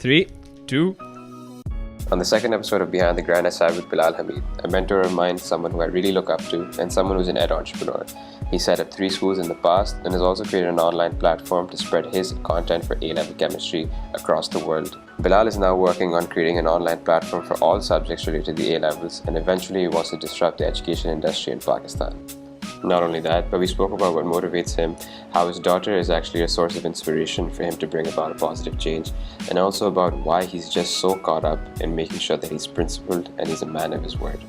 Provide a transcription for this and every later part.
3, 2. On the second episode of Behind the Grind, I sat with Bilal Hameed, a mentor of mine, someone who I really look up to, and someone who's an ed entrepreneur. He set up 3 schools in the past and has also created an online platform to spread his content for A-level chemistry across the world. Bilal is now working on creating an online platform for all subjects related to the A-levels, and eventually he wants to disrupt the education industry in Pakistan. Not only that, but we spoke about what motivates him, how his daughter is actually a source of inspiration for him to bring about a positive change, and also about why he's just so caught up in making sure that he's principled and he's a man of his word.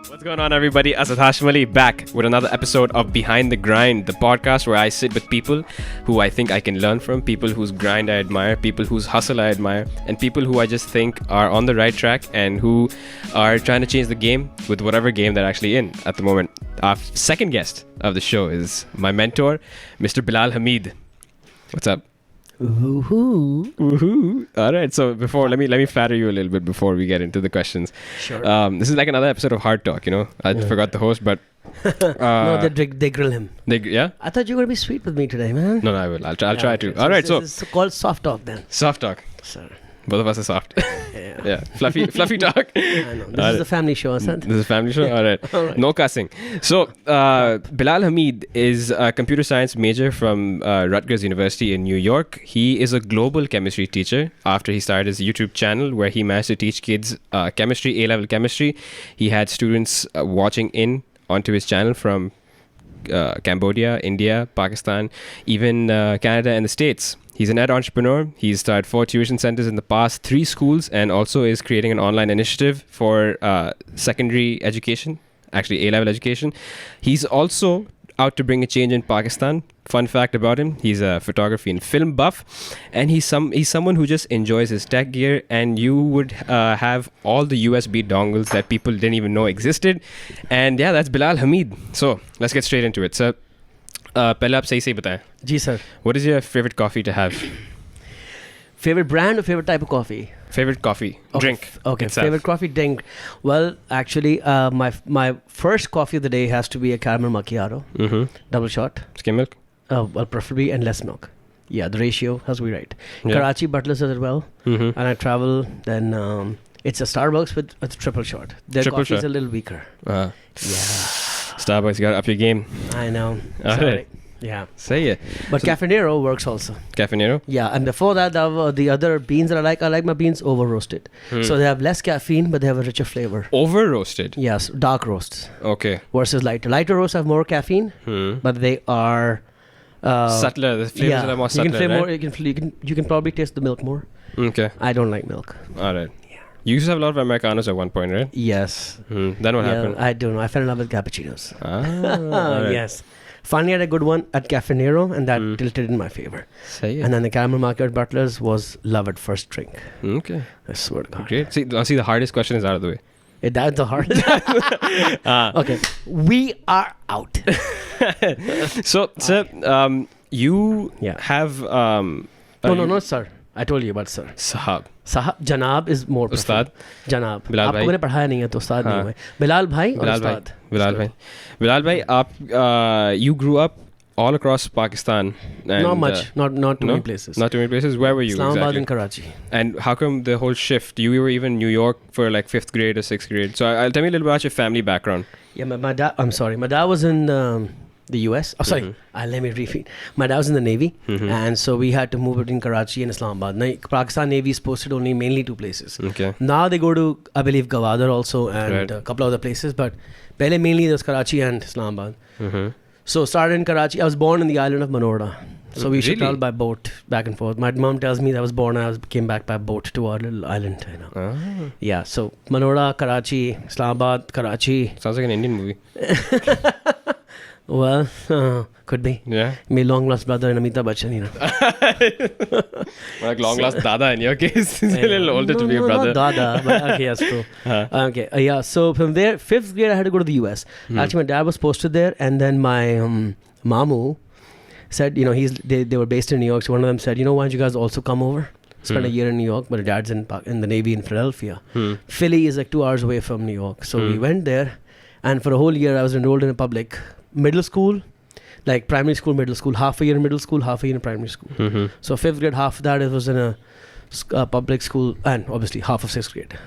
What's going on, everybody? Asad Hashamali back with another episode of Behind the Grind, the podcast where I sit with people who I think I can learn from, people whose grind I admire, people whose hustle I admire, and people who I just think are on the right track and who are trying to change the game with whatever game they're actually in at the moment. Our second guest of the show is my mentor, Mr. Bilal Hameed. What's up? Woohoo! Woohoo! All right. So before, let me flatter you a little bit before we get into the questions. Sure. This is like another episode of Hard Talk. I forgot the host, but no, they grill him. Yeah. I thought you were gonna be sweet with me today, man. No, I will. I'll try to. All right. So it's called soft talk then. Soft talk. Sir. Both of us are soft. Yeah. Fluffy talk. I know. This is a family show, Asad. This is a family show? All right. No cussing. So, Bilal Hameed is a computer science major from Rutgers University in New York. He is a global chemistry teacher after he started his YouTube channel where he managed to teach kids chemistry, A-level chemistry. He had students watching in onto his channel from Cambodia, India, Pakistan, even Canada and the States. He's an ed entrepreneur. He's started 4 tuition centers in the past, 3 schools, and also is creating an online initiative for secondary education, actually A-level education. He's also out to bring a change in Pakistan. Fun fact about him, he's a photography and film buff, and he's someone who just enjoys his tech gear, and you would have all the USB dongles that people didn't even know existed. And yeah, that's Bilal Hameed. So let's get straight into it. So पहले आप सही से बताएं. जी sir. What is your favorite coffee to have? Favorite brand or favorite type of coffee? Favorite coffee drink. Okay. itself. Favorite coffee drink. Well, actually, my first coffee of the day has to be a caramel macchiato, double shot. Skim milk. Well, preferably and less milk. Yeah, the ratio has to be right. Yeah. Karachi Butlers as well. And I travel, then it's a Starbucks with a triple shot. Their Triple coffee is shot. a little weaker. Yeah. Starbucks, you got to up your game. I know. All Sorry. right. Yeah. Say it. But Cafe Nero works also. Cafe Nero? Yeah, and before that, the other beans that I like my beans over roasted. So they have less caffeine, but they have a richer flavor. Over roasted? Yes, dark roasts Okay. versus lighter. Lighter roasts have more caffeine, but they are Subtler. The flavors are more subtler, you can right? more. You can probably taste the milk more. Okay. I don't like milk. All right. Yeah. You used to have a lot of Americanos at one point, right? Yes. Then what happened? I don't know. I fell in love with cappuccinos. All right. Yes. Finally had a good one at Cafe Nero, and that tilted in my favor. Say it. And then the caramel macchiato butlers was love at first drink. Okay. I swear to God. Great. See, the hardest question is out of the way. That's the hard. Okay, we are out. So, sir, you have... No, sir. I told you about sir. Sahab. Janab is more Ustad. Janab. Bilal आपको भाई. मैंने पढ़ाया नहीं है तो उस्ताद नहीं हुए. Bilal भाई और उस्ताद. Bilal bhai, you grew up all across Pakistan. And, Not much. Not too many places. Not too many places. Where were you Islamabad exactly? and Karachi. And how come the whole shift? You were even in New York for like 5th grade or 6th grade. So I'll tell me a little bit about your family background. Yeah, my dad. I'm sorry. My dad was in the US. Oh, sorry. Let me repeat. My dad was in the Navy, and so we had to move between Karachi and Islamabad. Now, Pakistan Navy is posted only mainly 2 places. Okay. Now they go to, I believe, Gwadar also and a couple other places. But pehle mainly there was Karachi and Islamabad. So started in Karachi. I was born in the island of Manorda. So we used to travel by boat back and forth. My mom tells me that I was born and I came back by boat to our little island. Yeah, so Manorda, Karachi, Islamabad, Karachi. Sounds like an Indian movie. Well, could be. Yeah. My long lost brother and Amitabh Bachchan, Like long lost dada in your case. He's a little older to be a brother. Not dada, but okay, that's true. Okay, yeah. So from there, 5th grade, I had to go to the US. Actually, my dad was posted there, and then my mamu said, they were based in New York. So one of them said, why don't you guys also come over? Spent a year in New York, but dad's in the Navy in Philadelphia. Philly is like 2 hours away from New York. So we went there, and for a whole year, I was enrolled in a public middle school, like primary school, middle school, half a year in middle school, half a year in primary school. Mm-hmm. So 5th grade, half of that it was in a public school, and obviously half of 6th grade.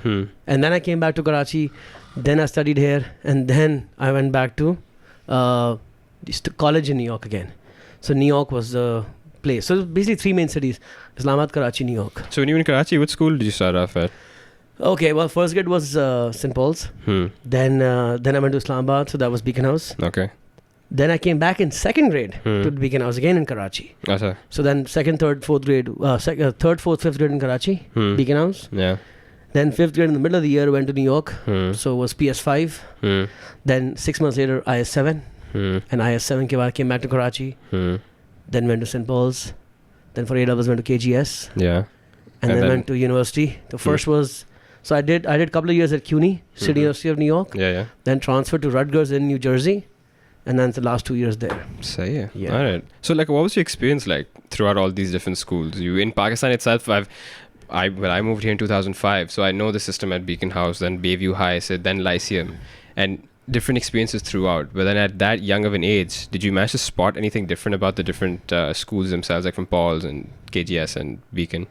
And then I came back to Karachi, then I studied here, and then I went back to college in New York again. So New York was the place. So basically 3 main cities: Islamabad, Karachi, New York. So when you were in Karachi, what school did you start off at? Okay, well, first grade was St. Paul's. Then I went to Islamabad, so that was Beacon House. Okay. Then I came back in 2nd grade to Beacon House again in Karachi. So then 2nd, 3rd, 4th grade, 3rd, 4th, 5th grade in Karachi, Beacon House. Yeah. Then 5th grade in the middle of the year went to New York. So it was PS5. Then 6 months later IS7. And IS7 came back to Karachi. Then went to St. Paul's. Then for A-levels went to KGS. Yeah. And then went to university. The first was, so I did a couple of years at CUNY, City University of New York. Yeah. Then transferred to Rutgers in New Jersey. And then the last 2 years there. Say yeah. All right. So like, what was your experience like throughout all these different schools? You in Pakistan itself? When I moved here in 2005, so I know the system at Beacon House, then Bayview High, then Lyceum, and different experiences throughout. But then at that young of an age, did you manage to spot anything different about the different schools themselves, like from Paul's and KGS and Beacon?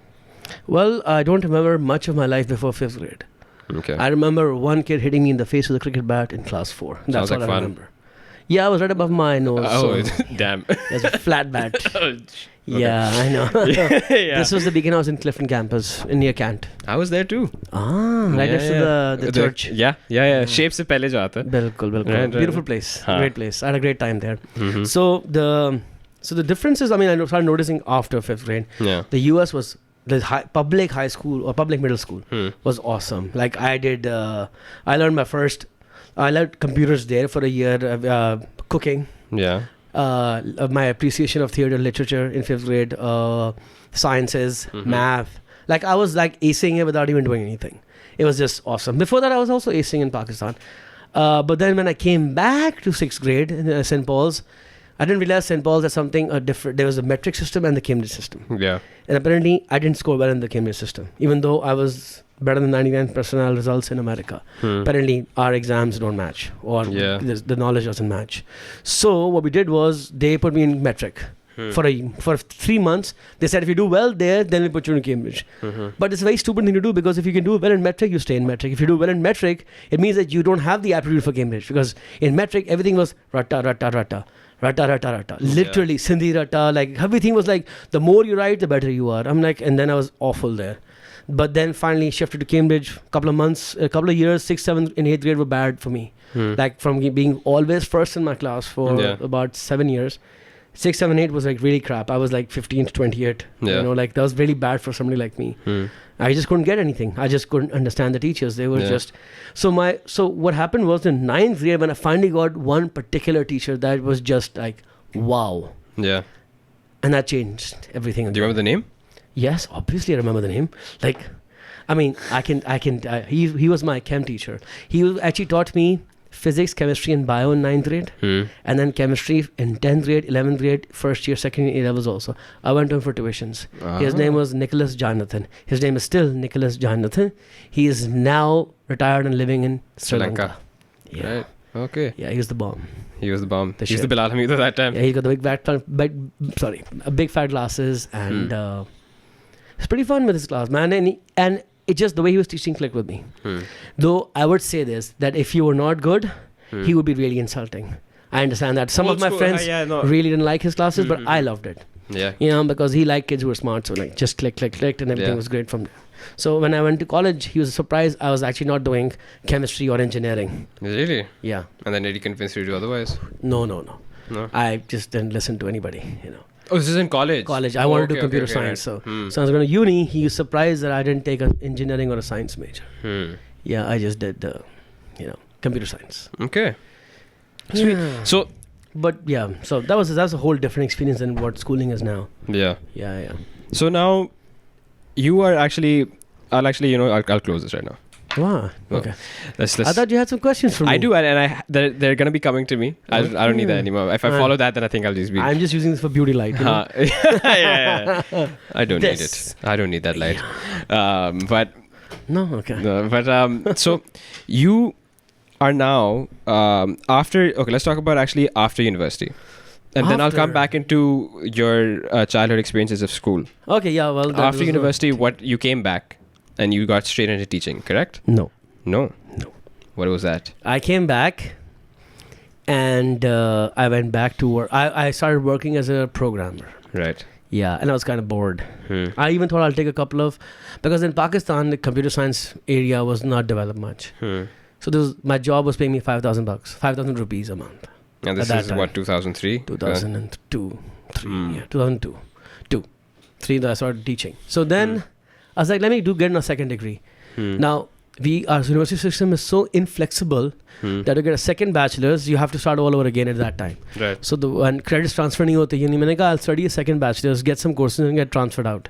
Well, I don't remember much of my life before 5th grade. Okay. I remember one kid hitting me in the face with a cricket bat in class 4. That's Sounds all like I fun. remember. Yeah, I was right above my nose. Oh, so damn. there's a flat bat. Okay. Yeah, I know. Yeah. This was the Beacon House in Clifton campus in near Kent. I was there too. Right next to the church. Yeah. Shape se pehle jo aata hai. Bilkul. Right. Beautiful place. Haan. Great place. I had a great time there. Mm-hmm. So the differences, I mean, I started noticing after 5th grade. Yeah. The US was, the public high school or public middle school was awesome. Like I learned computers there for a year, cooking. Yeah. My appreciation of theater, literature in 5th grade, sciences, math. Like I was like acing it without even doing anything. It was just awesome. Before that, I was also acing in Pakistan. But then when I came back to 6th grade in St. Paul's, I didn't realize St. Paul's had something different. There was a metric system and the Cambridge system. Yeah. And apparently, I didn't score well in the Cambridge system, even though I was better than 99 percentile results in America. Apparently, our exams don't match, or the knowledge doesn't match. So what we did was they put me in metric for 3 months. They said if you do well there, then we put you in Cambridge. But it's a very stupid thing to do, because if you can do well in metric, you stay in metric. If you do well in metric, it means that you don't have the aptitude for Cambridge, because in metric everything was rata. Literally Sindhi rata, like everything was like, the more you write, the better you are. I'm like, and then I was awful there. But then finally shifted to Cambridge. A couple of years, 6th, 7th, and 8th grade were bad for me. Like from being always first in my class for about 7 years, 6, 7, 8 was like really crap. I was like 15 to 28. You know, like that was really bad for somebody like me. I just couldn't get anything. I just couldn't understand the teachers. They were just so what happened was in 9th grade, when I finally got one particular teacher that was just like wow. Yeah. And that changed everything. Do you remember the name? Yes, obviously I remember the name. Like, I mean, he was my chem teacher. He actually taught me physics, chemistry, and bio in 9th grade. And then chemistry in 10th grade, 11th grade, first year, second year, A-levels also. I went to him for tuitions. His name was Nicholas Jonathan. His name is still Nicholas Jonathan. He is now retired and living in Sri Lanka. Yeah. Right. Okay. Yeah, he was the bomb. He was the bomb. The He was shit. the Bilal Hameed at that time. Yeah, he got the big fat glasses, and it's pretty fun with his class, man. And it just, the way he was teaching clicked with me. Though I would say this, that if you were not good, he would be really insulting. I understand that. Some of my friends really didn't like his classes, but I loved it. Yeah. You know, because he liked kids who were smart, so like just clicked, and everything was great from there. So when I went to college, he was surprised I was actually not doing chemistry or engineering. Really? Yeah. And then did he convince you to do otherwise? No. No? I just didn't listen to anybody, you know. Oh, this is in college? I wanted to do computer science. Right. So I was going to uni. He was surprised that I didn't take an engineering or a science major. Yeah, I just did computer science. Okay. Sweet. Yeah. So, but yeah, so that's a whole different experience than what schooling is now. Yeah. So now you are actually, I'll close this right now. Wow. Okay. Let's I thought you had some questions for me. I do, and they're gonna be coming to me. I don't need that anymore. If I follow that, then I think I'll just be. I'm just using this for beauty light. You know? Yeah. I don't need it. I don't need that light. But no. Okay. So you are now after. Okay, let's talk about actually after university. And then I'll come back into your childhood experiences of school. Okay, yeah, well... After university, you came back and you got straight into teaching, correct? No. What was that? I came back and I went back to work. I started working as a programmer. Right. Yeah, and I was kind of bored. I even thought I'll take a couple of... Because in Pakistan, the computer science area was not developed much. So my job was paying me $5,000, 5,000 rupees a month. And this is what, 2003? 2002. 2002. 3 that I started teaching. So then I was like, let me get a second degree. Now, our university system is so inflexible that to get a second bachelor's, you have to start all over again at that time. Right. So when credits transfer nahi hote, I said, I'll study a second bachelor's, get some courses and get transferred out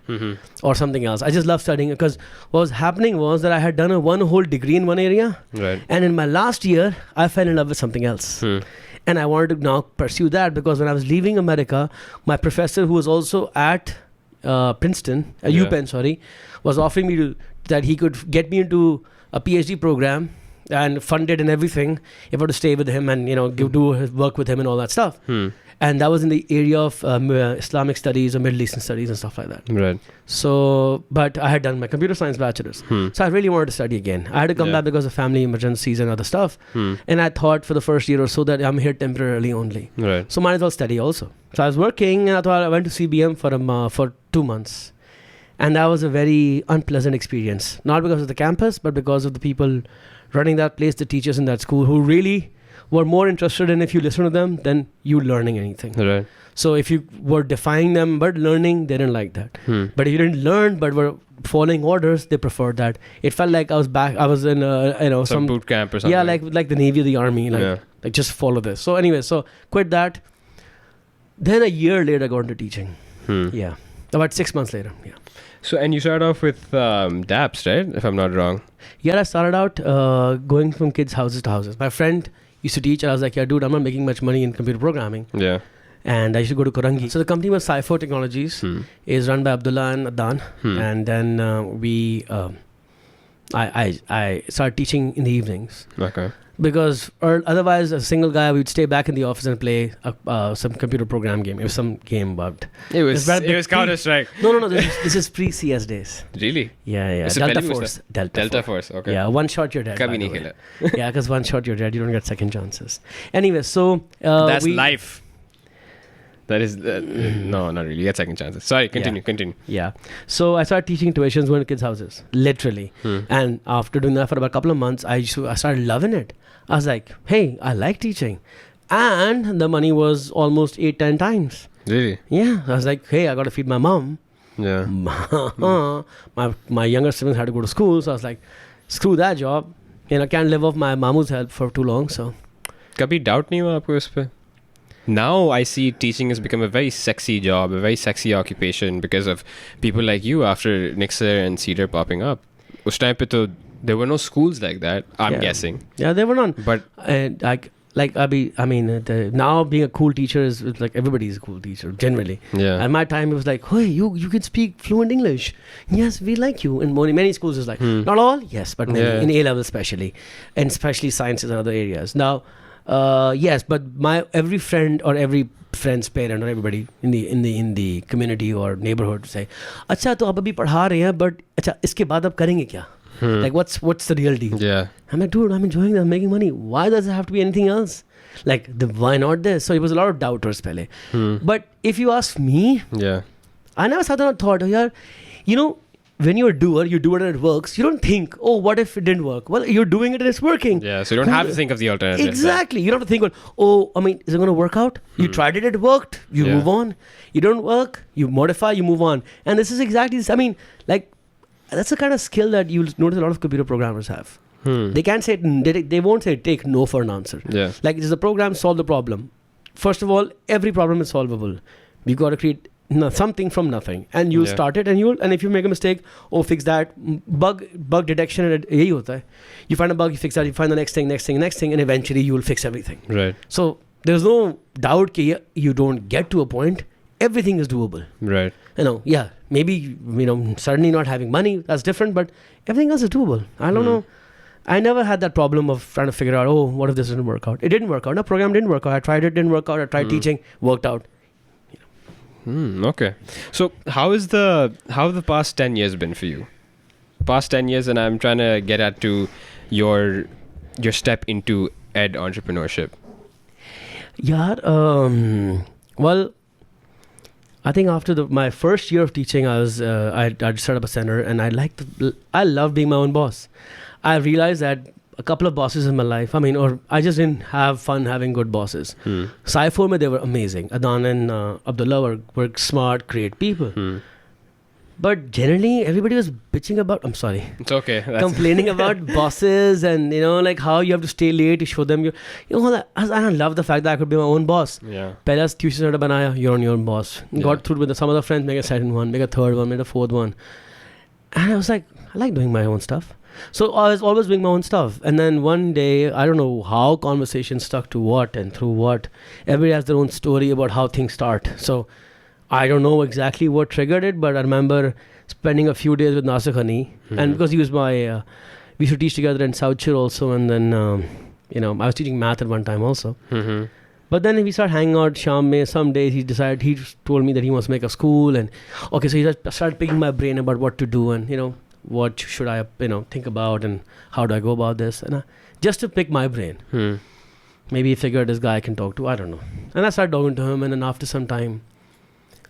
or something else. I just love studying because what was happening was that I had done one whole degree in one area. Right. And in my last year, I fell in love with something else. And I wanted to now pursue that because when I was leaving America, my professor who was also at Princeton, UPenn, was offering me that he could get me into a PhD program and funded and everything if I were to stay with him and do his work with him and all that stuff. And that was in the area of Islamic studies or Middle Eastern studies and stuff like that. Right. So, but I had done my computer science bachelor's. So I really wanted to study again. I had to come back because of family emergencies and other stuff. And I thought for the first year or so that I'm here temporarily only. Right. So might as well study also. So I was working and I thought I went to CBM for 2 months. And that was a very unpleasant experience. Not because of the campus, but because of the people running that place, the teachers in that school who really were more interested in if you listen to them than you learning anything. Right. So if you were defying them but learning, they didn't like that. But if you didn't learn but were following orders, they preferred that. It felt like I was in some boot camp or something. Yeah, like the Navy or the Army, like just follow this. So anyway, so quit that. Then a year later, I got into teaching. Yeah, about 6 months later. Yeah. So, and you started off with DAPS, right? If I'm not wrong. Yeah, I started out going from kids' houses to houses. My friend used to teach, and I was like, yeah, dude, I'm not making much money in computer programming. Yeah. And I used to go to Korangi. So the company was Cypher Technologies, is run by Abdullah and Adnan. And then I started teaching in the evenings. Okay. Because otherwise, a single guy, we'd stay back in the office and play some computer program game. It was some game bugged. It was Counter-Strike. No. This is pre-CS days. Really? Yeah. Delta Force. Delta Force. Okay. Yeah, one shot you're dead. Kabhi nahi khela. Yeah, because one shot you're dead. You don't get second chances. Anyway, so that's life. That is no, not really. You get second chances. Sorry, continue. Yeah. So I started teaching tuitions going to kids' houses, literally. And after doing that for about a couple of months, I started loving it. I was like, hey, I like teaching. And the money was almost 8-10 times. Really? Yeah. I was like, hey, I got to feed my mom. Yeah. My younger siblings had to go to school. So I was like, screw that job. I can't live off my mamu's help for too long. So. Kabhi doubt nahi hua aapko is pe? Now I see teaching has become a very sexy job, a very sexy occupation because of people like you after Nixer and Cedar popping up. Us time pe to there were no schools like that, I'm guessing. Yeah, there were none. But now being a cool teacher is like everybody's a cool teacher, generally. Yeah. At my time, it was like, hey, you can speak fluent English. Yes, we like you. In many schools, it's like, not all, yes, but many, in A-level especially. And especially sciences and other areas. Now, yes, but every friend or every friend's parent or everybody in the community or neighborhood say, "Acha, to ab abhi padha rahe hain, but acha, iske baad ab karenge kya? Like, what's the real deal?" Yeah. I'm like, dude, I'm enjoying this, I'm making money. Why does it have to be anything else? Like, why not this? So it was a lot of doubters pehle. But if you ask me, I never sat down and thought, when you're a doer, you do it and it works. You don't think, oh, what if it didn't work? Well, you're doing it and it's working. Yeah, so you don't have to think of the alternative. Exactly. You don't have to think, is it going to work out? You tried it, it worked. You move on. You don't work, you modify, you move on. And this is exactly this. I mean, like, that's the kind of skill that you'll notice a lot of computer programmers have. They can't say, they won't say take no for an answer. Yeah. Like, it's the program, solve the problem. First of all, every problem is solvable. You've got to create something from nothing, and you'll start it, and if you make a mistake, fix that. Bug detection, yahi hota hai. You find a bug, you fix that, you find the next thing, and eventually you will fix everything. Right. So there's no doubt that you don't get to a point. Everything is doable. Right. Maybe, certainly not having money, that's different, but everything else is doable. I don't know. I never had that problem of trying to figure out, oh, what if this didn't work out? It didn't work out. No, program didn't work out. I tried it, didn't work out. I tried teaching, worked out. Okay. So how have the past 10 years been for you? Past 10 years, and I'm trying to get at to your step into ed entrepreneurship. Yeah. Well, I think after my first year of teaching, I'd set up a center, and I love being my own boss. I realized that a couple of bosses in my life, or I just didn't have fun having good bosses. Sci4 they were amazing. Adan and Abdullah were smart, great people. But generally, everybody was bitching about, I'm sorry. It's okay. Complaining about bosses and, like how you have to stay late to show them. I don't love the fact that I could be my own boss. Yeah. Pelas tuition center banaya, you're on your own boss. Yeah. Got through with some other friends, make a second one, make a third one, make a fourth one. And I was like, I like doing my own stuff. So I was always doing my own stuff. And then one day, I don't know how conversations stuck to what and through what. Everybody has their own story about how things start. So I don't know exactly what triggered it, but I remember spending a few days with Nasir Khani. And because he was we used to teach together in South Shore also. And then, I was teaching math at one time also. But then we started hanging out Sham mein. Some days he told me that he wants to make a school. And okay, so he started picking my brain about what to do and, what should I, think about and how do I go about this? And just to pick my brain. Maybe he figured this guy I can talk to. I don't know. And I started talking to him. And then after some time,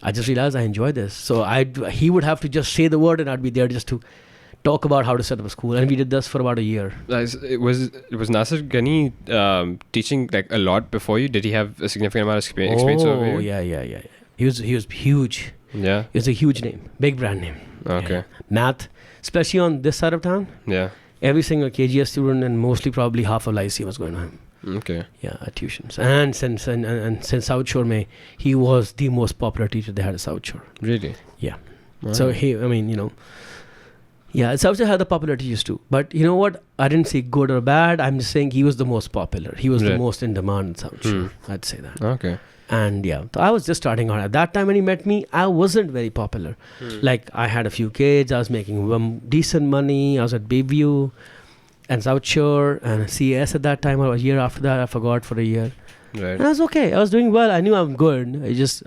I just realized I enjoy this. So he would have to just say the word and I'd be there just to talk about how to set up a school. And we did this for about a year. It was Nasir Ghani teaching like a lot before you? Did he have a significant amount of experience over you? Oh, yeah. He was huge. Yeah. He was a huge name. Big brand name. Okay. Yeah. Math, especially on this side of town. Yeah. Every single KGS student and mostly probably half of Lycee was going to him. Okay. Yeah, at tuitions. And since South Shore mein, he was the most popular teacher they had at South Shore. Really? Yeah. Wow. So yeah, South Shore had the popular teachers too. But you know what? I didn't say good or bad. I'm just saying he was the most popular. He was the most in demand in South Shore. I'd say that. Okay. And yeah, so I was just starting out. At that time when he met me, I wasn't very popular. Like I had a few kids. I was making decent money. I was at Bayview and South Shore and CS at that time, or a year after that, I forgot for a year. Right. And I was okay. I was doing well. I knew I'm good.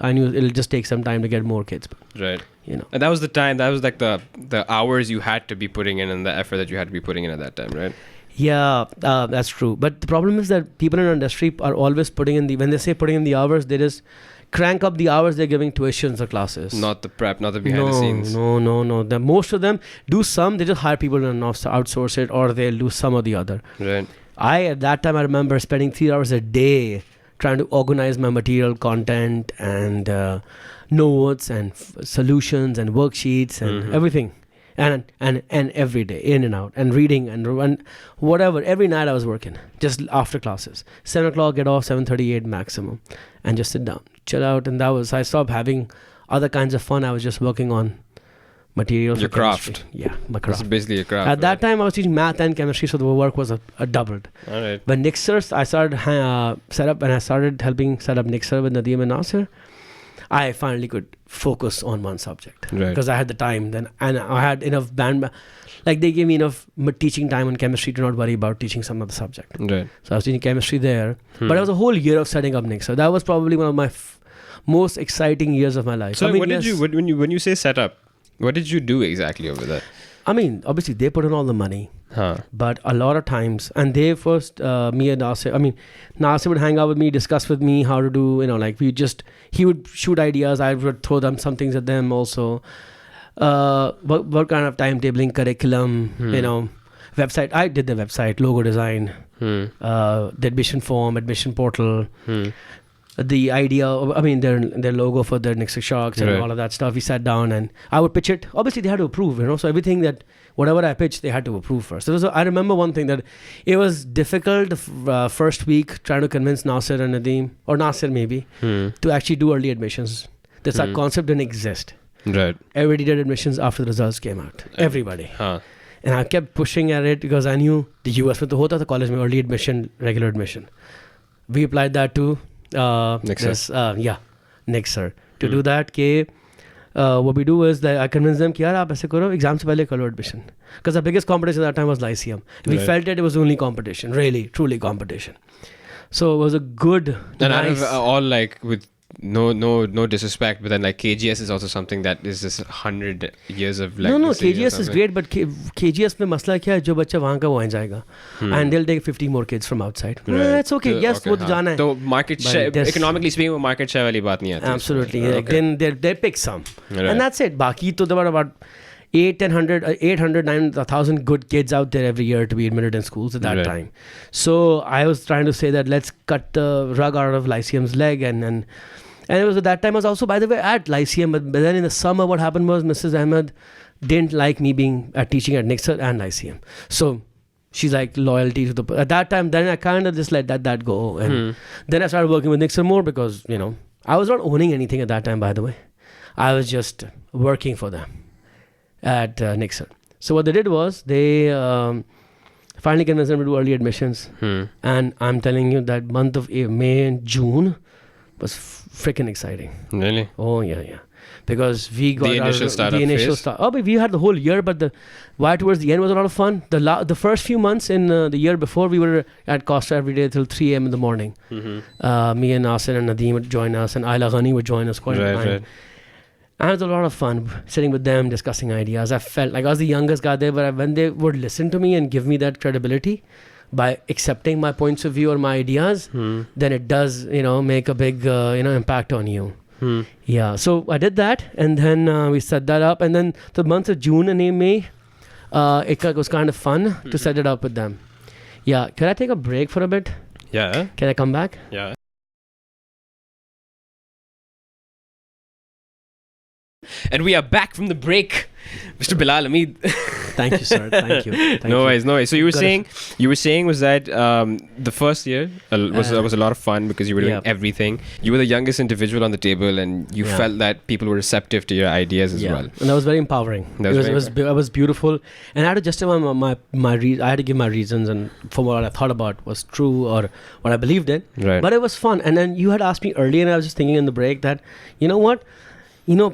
I knew it'll just take some time to get more kids. Right. And that was the time. That was like the hours you had to be putting in and the effort that you had to be putting in at that time, right? Yeah, that's true. But the problem is that people in our industry are always when they say putting in the hours, they just crank up the hours they're giving tuitions or classes. Not the prep, not the behind the scenes. No. Most of them do some, they just hire people and outsource it, or they'll do some or the other. Right. At that time, I remember spending 3 hours a day trying to organize my material, content, and notes, and solutions, and worksheets, and everything. And every day, in and out, and reading, and whatever. Every night I was working, just after classes. 7 o'clock, get off, 7:38 maximum, and just sit down, chill out. And I stopped having other kinds of fun. I was just working on materials. Your craft. Chemistry. Yeah, my craft. It's basically a craft. At that time, I was teaching math and chemistry, so the work was a doubled. All right. When Nixers, I started started helping set up Nixer with Nadeem and Nasir, I finally could focus on one subject. Right. Because I had the time then, and I had enough like they gave me enough teaching time on chemistry to not worry about teaching some other subject. Right. So I was teaching chemistry there. But it was a whole year of setting up Nixer. That was probably one of my most exciting years of my life. So when you say set up, what did you do exactly over there? Obviously they put in all the money. But a lot of times, and they first, me and Nasir, Nasir would hang out with me, discuss with me how to do, he would shoot ideas, I would throw them some things at them also. What kind of timetabling, curriculum, website. I did the website, logo design, the admission form, admission portal, the idea of, their logo for their Nixer Sharks and all of that stuff. We sat down and I would pitch it. Obviously, they had to approve, so everything whatever I pitched, they had to approve first. I remember one thing that it was difficult the first week trying to convince Nasir and Nadeem, or Nasir maybe, to actually do early admissions. This concept didn't exist. Right. Everybody did admissions after the results came out. Everybody. And I kept pushing at it because I knew the US with the college mein early admission, regular admission. We applied that to Nixer. Nixer. To do that, what we do is that I convince them कि यार आप ऐसे करो exam से पहले करो admission, because the biggest competition at that time was Lyceum. We felt it was only competition, really truly competition. So it was a good, and nice. All like with no disrespect, but then like KGS is also something that is just 100 years of like. No, KGS is great, but KGS में मसला क्या है, जो बच्चा वहाँ का वो वहीं जाएगा, and they'll take 50 more kids from outside. It's okay. Yes, वो तो जाना है. तो market share, economically speaking, वो market share वाली बात नहीं आती. Absolutely. Like, then they pick some, and that's it. बाकी तो there were about 800, 9,000 good kids out there every year to be admitted in schools at that time. So I was trying to say that let's cut the rug out of Lyceum's leg, and it was at that time I was also, by the way, at Lyceum, but then in the summer what happened was Mrs. Ahmed didn't like me being teaching at Nixon and Lyceum. So she's like loyalty to the, at that time, then I kind of just let that go. And then I started working with Nixon more because, you know, I was not owning anything at that time, by the way. I was just working for them at Nixon. So what they did was they finally convinced them to do early admissions. And I'm telling you that month of May and June was freaking exciting. Really? Oh, yeah. Because we got the initial start. Oh, but we had the whole year, but towards the end was a lot of fun. The first few months in the year before, we were at Costa every day till 3 a.m. in the morning. Me and Nasir and Nadeem would join us, and Ayla Ghani would join us quite a time. Right. And it was a lot of fun sitting with them, discussing ideas. I felt like I was the youngest guy there, but when they would listen to me and give me that credibility by accepting my points of view or my ideas, then it does, make a big, impact on you. Yeah, so I did that, and then we set that up, and then the months of June and May, it was kind of fun to set it up with them. Yeah, can I take a break for a bit? Yeah. Can I come back? Yeah. And we are back from the break, Mr. Bilal Hameed. Thank you, sir. Thank you. No worries. So you were saying was that the first year was a lot of fun because you were doing everything. You were the youngest individual on the table, and you felt that people were receptive to your ideas as well. And that was very empowering. It was beautiful, and I had to justify I had to give my reasons and for what I thought about was true or what I believed in. Right. But it was fun. And then you had asked me earlier, and I was just thinking in the break that, you know what?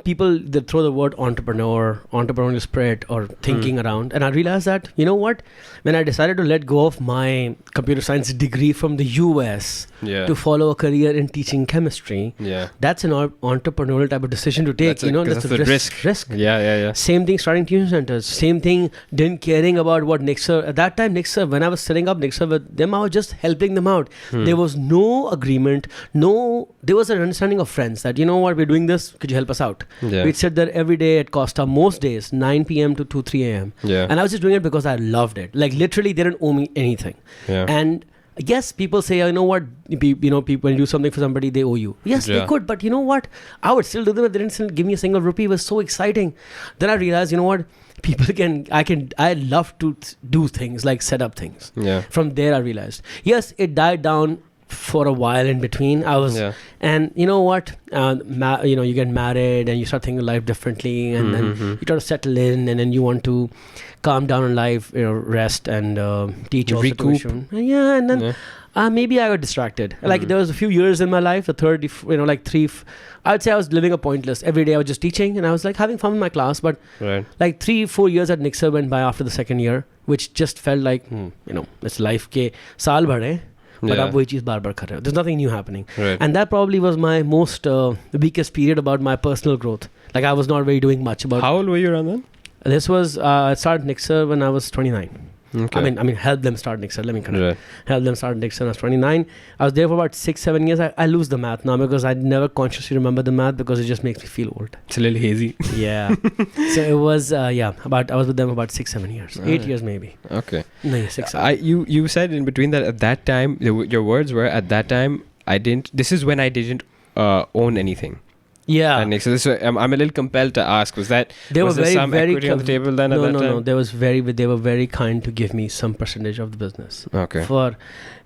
People that throw the word entrepreneurial spirit or thinking around. And I realized that, you know what? When I decided to let go of my computer science degree from the US to follow a career in teaching chemistry, that's an entrepreneurial type of decision to take. That's a risk. Yeah. Same thing starting tuition centers. Same thing didn't caring about what Nixer. At that time, Nixer, when I was setting up Nixer with them, I was just helping them out. There was no agreement. There was an understanding of friends that, you know what, we're doing this. Could you help us out? We'd sit there every day at Costa, most days, 9 p.m. to 2, 3 a.m. And I was just doing it because I loved it. Like literally, they didn't owe me anything. And yes, people say, you know what, people when you do something for somebody, they owe you. Yes, they could, but you know what? I would still do them if they didn't give me a single rupee. It was so exciting. Then I realized, you know what? I love to do things like set up things. From there, I realized. Yes, it died down for a while in between. And you know what, you get married and you start thinking life differently, and then you try to settle in, and then you want to calm down in life, rest and teach also tuition. And then maybe I got distracted. Like there was a few years in my life, the third, I would say I was living a pointless. Every day I was just teaching and I was like having fun in my class, but like 3-4 years at Nixer went by after the second year, which just felt like it's life ke saal bhar hai. But ab wohi cheez baar kar rahe ho. There's nothing new happening. And that probably was my most weakest period about my personal growth. Like I was not really doing much about. How old were you around then? This was I started Nixer when I was 29. Okay. I mean, helped them start Nixer. Let me correct. Helped them start Nixer when I was 29. I was there for about 6-7 years. I lose the math now because I never consciously remember the math because it just makes me feel old. It's a little hazy. Yeah. So it was I was with them about 6-7 years. 8 years maybe. Okay. No, 6. You said in between that at that time your words were at that time this is when I didn't own anything. Yeah. And so I'm a little compelled to ask, was there some equity on the table then at that time? No. They were very kind to give me some percentage of the business. Okay. For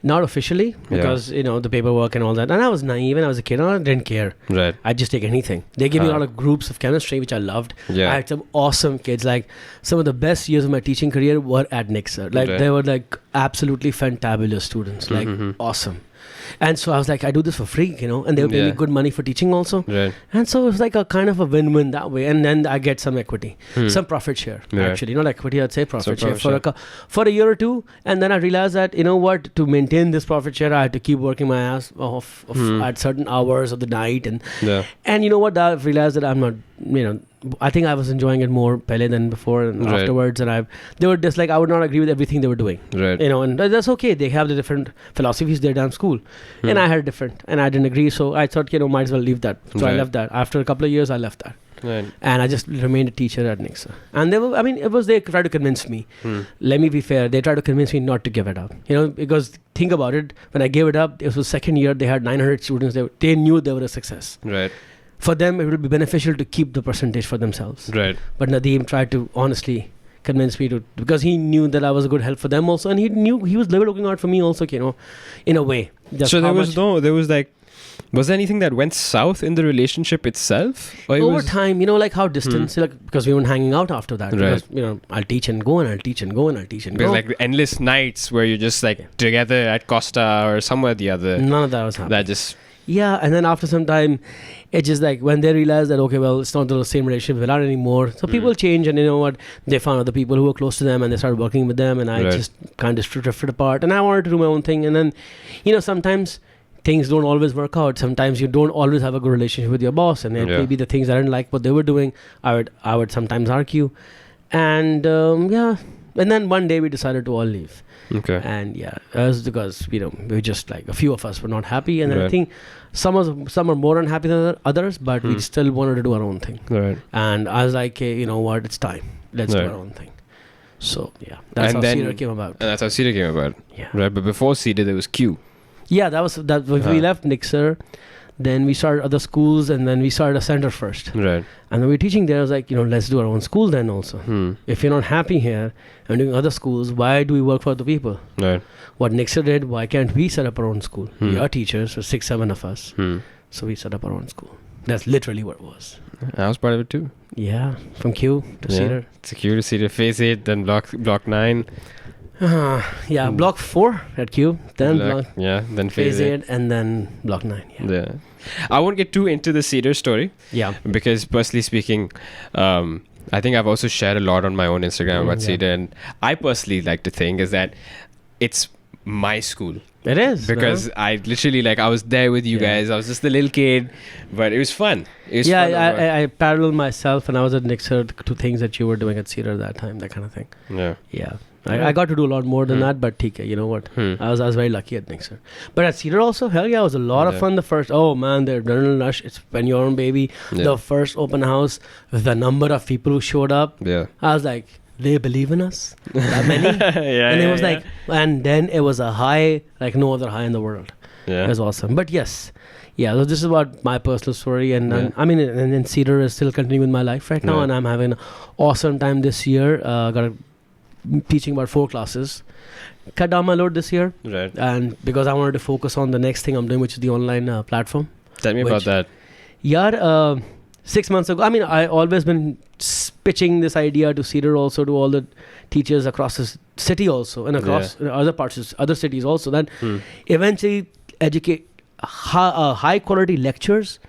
not officially, because the paperwork and all that. And I was naive and I was a kid and I didn't care. Right. I'd just take anything. They gave me a lot of groups of chemistry, which I loved. Yeah. I had some awesome kids. Like some of the best years of my teaching career were at Nixer. Like they were like absolutely fantabulous students. Like awesome. And so I was like, I do this for free, and they were paying me good money for teaching also. Right. And so it was like a kind of a win-win that way. And then I get some equity, some profit share, actually. Not equity, I'd say profit share for a year or two. And then I realized that, to maintain this profit share, I had to keep working my ass off at certain hours of the night. And you know what? I realized that I'm not, I think I was enjoying it more pehle than before and afterwards. And they were just like, I would not agree with everything they were doing. Right. And that's okay. They have the different philosophies there down school. And I had different. And I didn't agree. So I thought, might as well leave that. So I left that. After a couple of years, I left that. Right. And I just remained a teacher at Nixa. And they tried to convince me. Let me be fair. They tried to convince me not to give it up. Because think about it. When I gave it up, it was second year. They had 900 students. They knew they were a success. Right. For them, it would be beneficial to keep the percentage for themselves. Right. But Nadeem tried to honestly convince me to, because he knew that I was a good help for them also, and he knew he was looking out for me also, in a way. So was there anything that went south in the relationship itself? Over time, like how distance, because we weren't hanging out after that. Right. Because, I'll teach and go and I'll teach and go and I'll teach and Because go. like endless nights where you're just like together at Costa or somewhere or the other. None of that was happening. That just... Yeah, and then after some time, it's just like when they realized that, okay, well, it's not the same relationship with Bilal anymore. So people change, and you know what? They found other people who were close to them, and they started working with them, and I just kind of drifted apart. And I wanted to do my own thing. And then, sometimes things don't always work out. Sometimes you don't always have a good relationship with your boss, and maybe the things I didn't like what they were doing, I would sometimes argue. And and then one day we decided to all leave. Okay. And it was because we were just like a few of us were not happy, and I think some are more unhappy than others, but we still wanted to do our own thing. Right. And I was like, hey, you know what? It's time. Let's do our own thing. So that's how Cedar came about. And that's how Cedar came about. Yeah. Right. But before Cedar, there was Q. Yeah, that was that. We left Nixer. Then we started other schools, and then we started a center first. Right. And when we were teaching there, I was like, let's do our own school then also. If you're not happy here and doing other schools, why do we work for other people? Right. What Nixer did, why can't we set up our own school? We are teachers, so 6-7 of us. So we set up our own school. That's literally what it was. I was part of it too. Yeah, from Q to Cedar. It's Q to Cedar, phase 8, then block 9. Block 4 at Q, then then phase 8, and then block 9. Yeah. I won't get too into the Cedar story. Yeah. Because personally speaking, I think I've also shared a lot on my own Instagram about Cedar, and I personally like to think is that it's my school. It is. Because I literally, I was there with you guys. I was just a little kid, but it was fun. I parallel myself, and I was at Nixer to things that you were doing at Cedar that time, that kind of thing. Yeah. I got to do a lot more than that, but TK, you know what? I was very lucky at Nixer. But at Cedar also, hell yeah, it was a lot of fun. The first, the adrenaline rush, it's when you're on baby. The first open house, the number of people who showed up. Yeah. I was like, they believe in us? That many? And it was like, and then it was a high, like no other high in the world. Yeah. It was awesome. But yes. Yeah, so this is about my personal story, and and Cedar is still continuing with my life right now, and I'm having an awesome time this year. Teaching about 4 classes. Cut down my load this year. Right. And because I wanted to focus on the next thing I'm doing, which is the online platform. Tell me about that. Yeah, 6 months ago, I always been pitching this idea to Cedar also, to all the teachers across the city also, and across other parts, other cities also, that eventually educate high quality lectures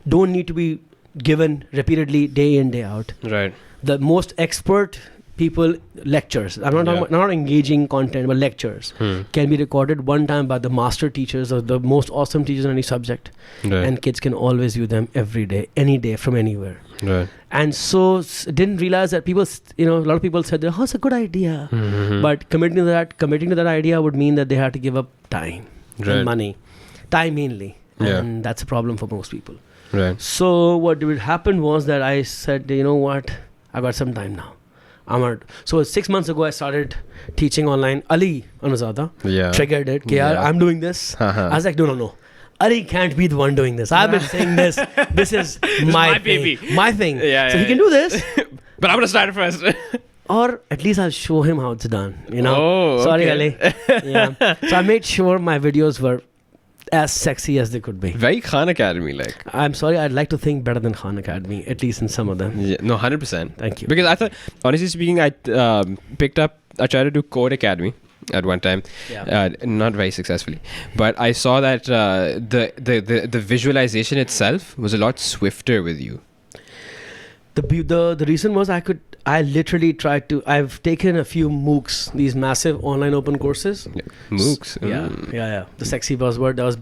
don't need to be given repeatedly day in, day out. Right. The most expert people lectures, I'm not talking about, not engaging content, but lectures can be recorded one time by the master teachers or the most awesome teachers in any subject, and kids can always view them every day, any day, from anywhere. Right. And so didn't realize that people, a lot of people said, oh, it's a good idea, but committing to that idea would mean that they had to give up time and money, time mainly, and that's a problem for most people. Right. So what happened was that I said, you know what, I got some time now. So 6 months ago I started teaching online. Ali Anuzada triggered it. I'm doing this. I was like, no. Ali can't be the one doing this. I've been saying this. This is my baby. My thing. So he can do this. But I'm going to start it first. Or at least I'll show him how it's done. Oh, sorry, Ali. So I made sure my videos were as sexy as they could be. Very Khan Academy like. I'm sorry, I'd like to think better than Khan Academy, at least in some of them. Yeah, no, 100%. Thank you. Because I thought, honestly speaking, I tried to do Code Academy. at one time, not very successfly. But I saw that the visualization itself was a lot swifter with you. The reason was I literally tried to. I've taken a few MOOCs, these massive online open courses. MOOCs. Yeah. The sexy buzzword that was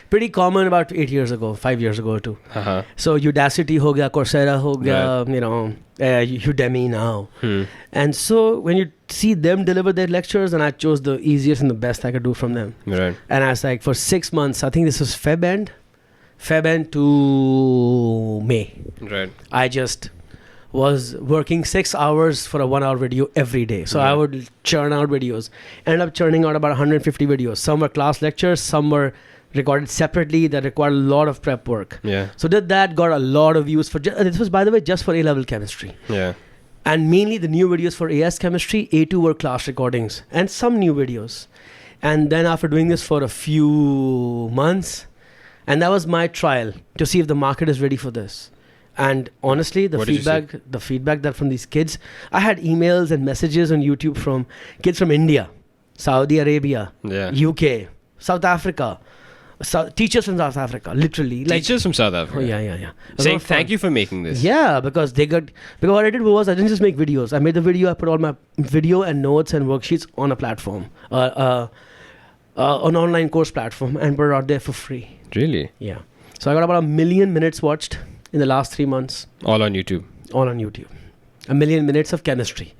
pretty common about 5 years ago or two. Uh-huh. So Udacity ho gaya, Coursera ho gaya, Udemy now. And so when you see them deliver their lectures, and I chose the easiest and the best I could do from them. Right. And I was like, for 6 months, I think this was Feb end to May. Right. I just was working 6 hours for a 1 hour video every day. So I would churn out videos. Ended up churning out about 150 videos. Some were class lectures, some were recorded separately that required a lot of prep work. Yeah. So did that, got a lot of views for. This was, by the way, just for A-level chemistry. Yeah. And mainly the new videos for AS chemistry, A2 were class recordings and some new videos. And then after doing this for a few months, and that was my trial to see if the market is ready for this. And honestly, the feedback that from these kids, I had emails and messages on YouTube from kids from India, Saudi Arabia, UK, South Africa, teachers from South Africa, literally. Teachers from South Africa. Oh, yeah. Saying thank you for making this. Yeah, because because what I did was I didn't just make videos. I made the video, I put all my video and notes and worksheets on a platform, an online course platform, and put it out there for free. Really? Yeah. So I got about 1 million minutes watched in the last 3 months. All on YouTube. 1 million minutes of chemistry.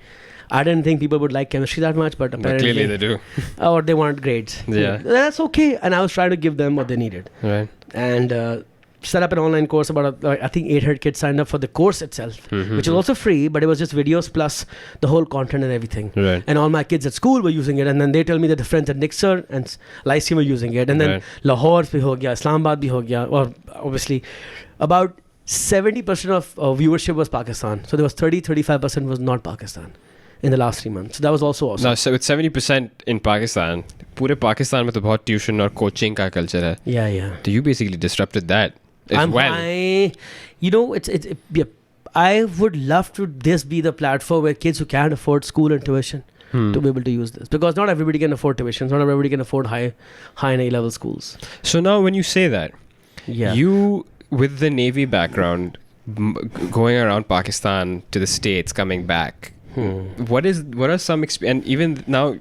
I didn't think people would like chemistry that much, but apparently clearly they do. Or they want grades. Yeah. That's okay. And I was trying to give them what they needed. Right. And set up an online course. About I think 800 kids signed up for the course itself, which was also free, but it was just videos plus the whole content and everything. Right. And all my kids at school were using it, and then they tell me that the friends at Nixer and Lyceum were using it, and then Lahore bhi ho gaya, Islamabad bhi ho gaya, or obviously about 70% of viewership was Pakistan. So there was 35% was not Pakistan in the last 3 months. So that was also awesome. Now, so with 70% in Pakistan, पूरे पाकिस्तान में तो बहुत tuition और coaching का culture है. Yeah. So you basically disrupted that. I would love to this be the platform where kids who can't afford school and tuition to be able to use this, because not everybody can afford tuition, not everybody can afford high and A-level schools. So now when you say that, you with the Navy background, going around Pakistan to the States, coming back, what are some and even now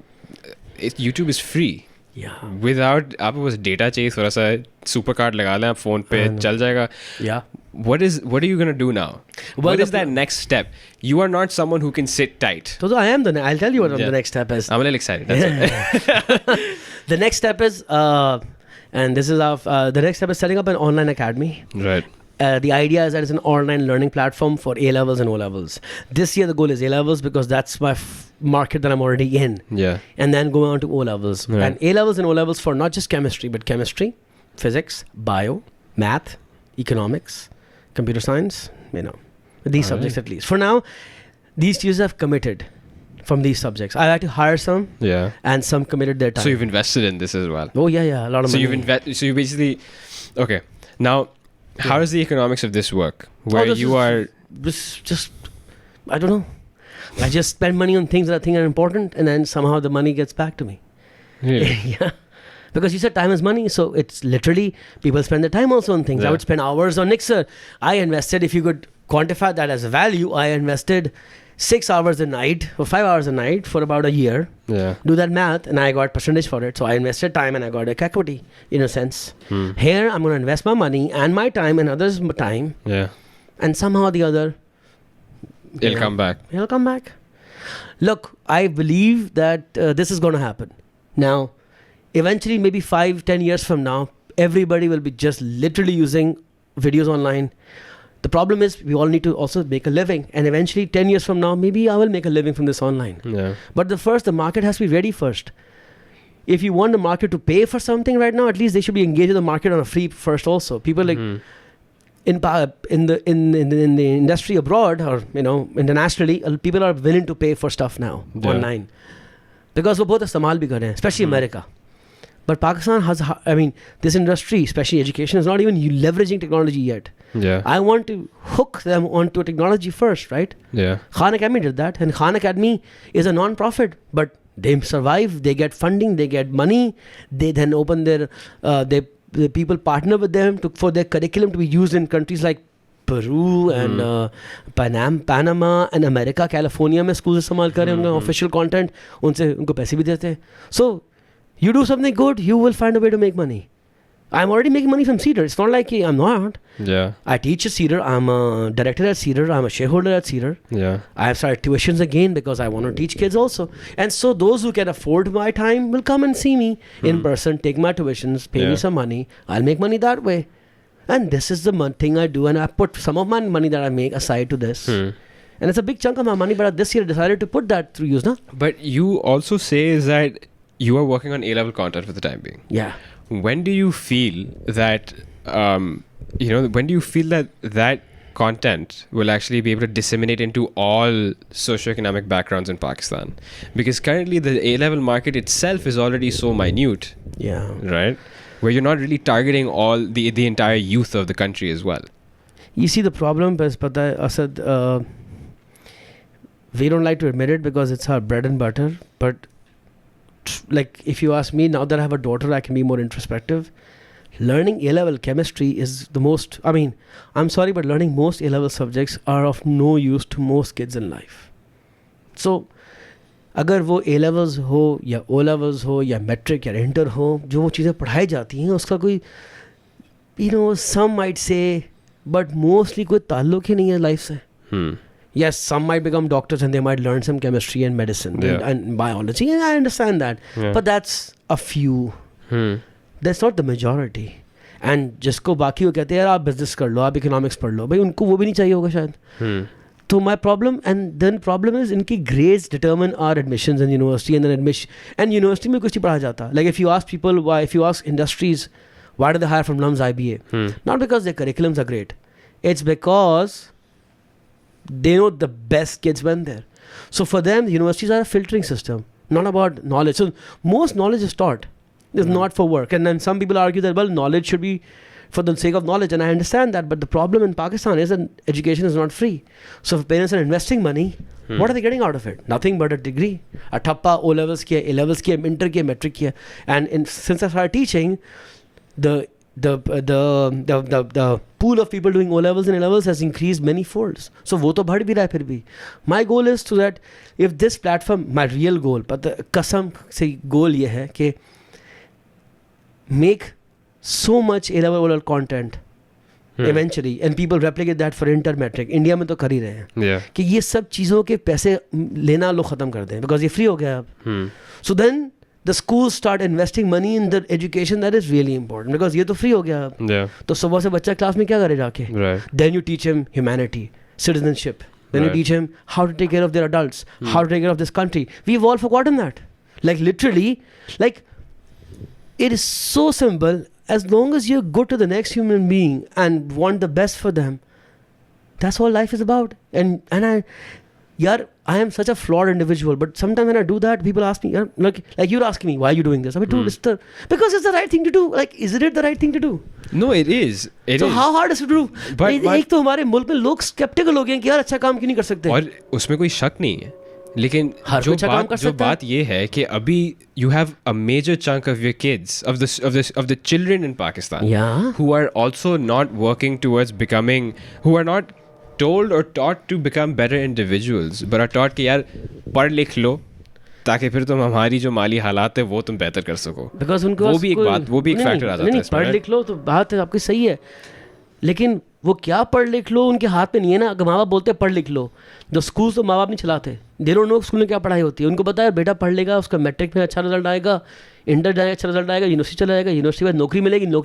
YouTube is free. Yeah. Without आपको बस data चाहिए, थोड़ा सा super card लगा लें आप phone पे, चल जाएगा. Yeah. What are you going to do now? What is that next step? You are not someone who can sit tight. So I am I'll tell you what the next step is. I'm a little excited. That's it. The next step is and this is the next step is setting up an online academy. Right. The idea is that it's an online learning platform for A-levels and O-levels. This year the goal is A-levels because that's my market that I'm already in. Yeah. And then going on to O-levels. Right. And A-levels and O-levels for not just chemistry, but chemistry, physics, bio, math, economics, computer science, these subjects at least. For now, these teachers have committed from these subjects. I had to hire some. Yeah. And some committed their time. So you've invested in this as well. Oh, yeah. A lot of money. So you basically... Okay. Now... How does the economics of this work? Where you are... Just, I don't know. I just spend money on things that I think are important, and then somehow the money gets back to me. Really? Yeah. Because you said time is money, so it's literally, people spend their time also on things. I would spend hours on Nixer. I invested, if you could quantify that as a value, I invested 6 hours a night or 5 hours a night for about a year. Yeah. Do that math, and I got percentage for it. So I invested time and I got equity in a sense. Here, I'm going to invest my money and my time and others' time. Yeah. And somehow or the other, it'll come back. It'll come back. Look, I believe that this is going to happen. Now, eventually, maybe 5-10 years from now, everybody will be just literally using videos online. The problem is we all need to also make a living, and eventually 10 years from now, maybe I will make a living from this online. Yeah. But the market has to be ready first. If you want the market to pay for something right now, at least they should be engaged in the market on a free first also. People like in the industry abroad or internationally, people are willing to pay for stuff now online. Because we both istemal bhi kar rahe hain, especially America. But Pakistan has, this industry, especially education, is not even leveraging technology yet. Yeah. I want to hook them onto technology first, right? Yeah. Khan Academy did that. And Khan Academy is a non-profit, but They survive, they get funding, they get money, they then open their, the people partner with them for their curriculum to be used in countries like Peru and Panama and America, California में schools इस्तेमाल कर रहे हैं उनका official content, उनसे उनको पैसे भी देते हैं. So you do something good, you will find a way to make money. I'm already making money from Cedar. It's not like I'm not. Yeah. I teach at Cedar. I'm a director at Cedar. I'm a shareholder at Cedar. Yeah. I have started tuitions again because I want to teach kids also. And so those who can afford my time will come and see me in person, take my tuitions, pay me some money. I'll make money that way. And this is the thing I do. And I put some of my money that I make aside to this. And it's a big chunk of my money. But this year I decided to put that through use. Na? But you also say is that you are working on A-level content for the time being. Yeah. When do you feel that, when do you feel that that content will actually be able to disseminate into all socioeconomic backgrounds in Pakistan? Because currently the A-level market itself is already so minute. Yeah. Right? Where you're not really targeting all the entire youth of the country as well. You see the problem, Asad, we don't like to admit it because it's our bread and butter, but like if you ask me, now that I have a daughter, I can be more introspective. Learning A-level chemistry is the most, I'm sorry, but learning most A-level subjects are of no use to most kids in life. So, अगर वो A-levels हो या O-levels हो या metric या inter हो, जो वो चीज़ें पढ़ाई जाती हैं, उसका कोई, some might say, but mostly कोई ताल्लुक ही नहीं है life से. Yes, some might become doctors and they might learn some chemistry and medicine and biology, and I understand that. But that's a few. That's not the majority. And जिसको बाकी वो कहते हैं यार आप business कर लो, आप economics पढ़ लो, भाई उनको वो भी नहीं चाहिए होगा शायद. So my problem, and then problem is इनकी grades determine our admissions in university, and then and university में कुछ नहीं पढ़ा जाता. Like if you ask people why, if you ask industries, why do they hire from LUMS IBA? Not because their curriculums are great. It's because they know the best kids went there. So for them, the universities are a filtering system, not about knowledge. So most knowledge is taught. It's not for work. And then some people argue that, well, knowledge should be for the sake of knowledge. And I understand that. But the problem in Pakistan is that education is not free. So if parents are investing money, what are they getting out of it? Nothing but a degree. A thappa, O-levels kiya, A-levels kiya, inter kiya, metric kiya. And since I started teaching, the pool of people doing O-levels and A-levels has increased many folds. So वो तो बढ़ भी रहा है फिर भी. My goal is so that if this platform, my real goal, but the कसम से goal ये है कि make so much A-level O-level content eventually, and people replicate that for inter-metric. India में तो कर ही रहे हैं कि ये सब चीज़ों के पैसे लेना लोग ख़त्म कर दें because ये free हो गया अब. So then the schools start investing money in the education that is really important because ये तो free हो गया अब. तो सुबह से बच्चा क्लास में क्या करे जाके? Then you teach him humanity, citizenship. Then you teach him how to take care of their adults, how to take care of this country. We've all forgotten that. Like literally, like it is so simple. As long as you're good to the next human being and want the best for them, that's all life is about. And I am such a flawed individual, but sometimes when I do that, people ask me, like you're asking me, why are you doing this? I mean, dude, because it's the right thing to do. Like, isn't it the right thing to do? No, it is. So how hard is it to do? But एक तो हमारे मुल्क में लोग skeptical हो गए हैं कि यार अच्छा काम क्यों नहीं कर सकते? और उसमें कोई शक नहीं है. लेकिन जो बात ये है कि अभी you have a major chunk of your kids of the children in Pakistan who are also not working towards becoming, who are not told or taught to become better individuals, but are taught कि यार पढ़ लिख लो ताकि फिर तुम हमारी जो माली हालात है वो तुम बेहतर कर सको. Because उनको वो भी एक फैक्टर आ जाता है. पढ़ लिख लो तो बात आपकी सही है, लेकिन वो क्या पढ़ लिख लो उनके हाथ में नहीं है ना. अगर माँ बाप बोलते हैं पढ़ लिख लो, जो स्कूल तो माँ बाप नहीं चलाते. दे डोंट नो स्कूल में क्या पढ़ाई होती है. उनको पता है बेटा पढ़ लेगा, उसका मैट्रिक में अच्छा रिजल्ट आएगा, इंटर जाएगा अच्छा रिजल्ट आएगा, यूनिवर्सिटी चला जाएगा, यूनिवर्सिटी में नौकरी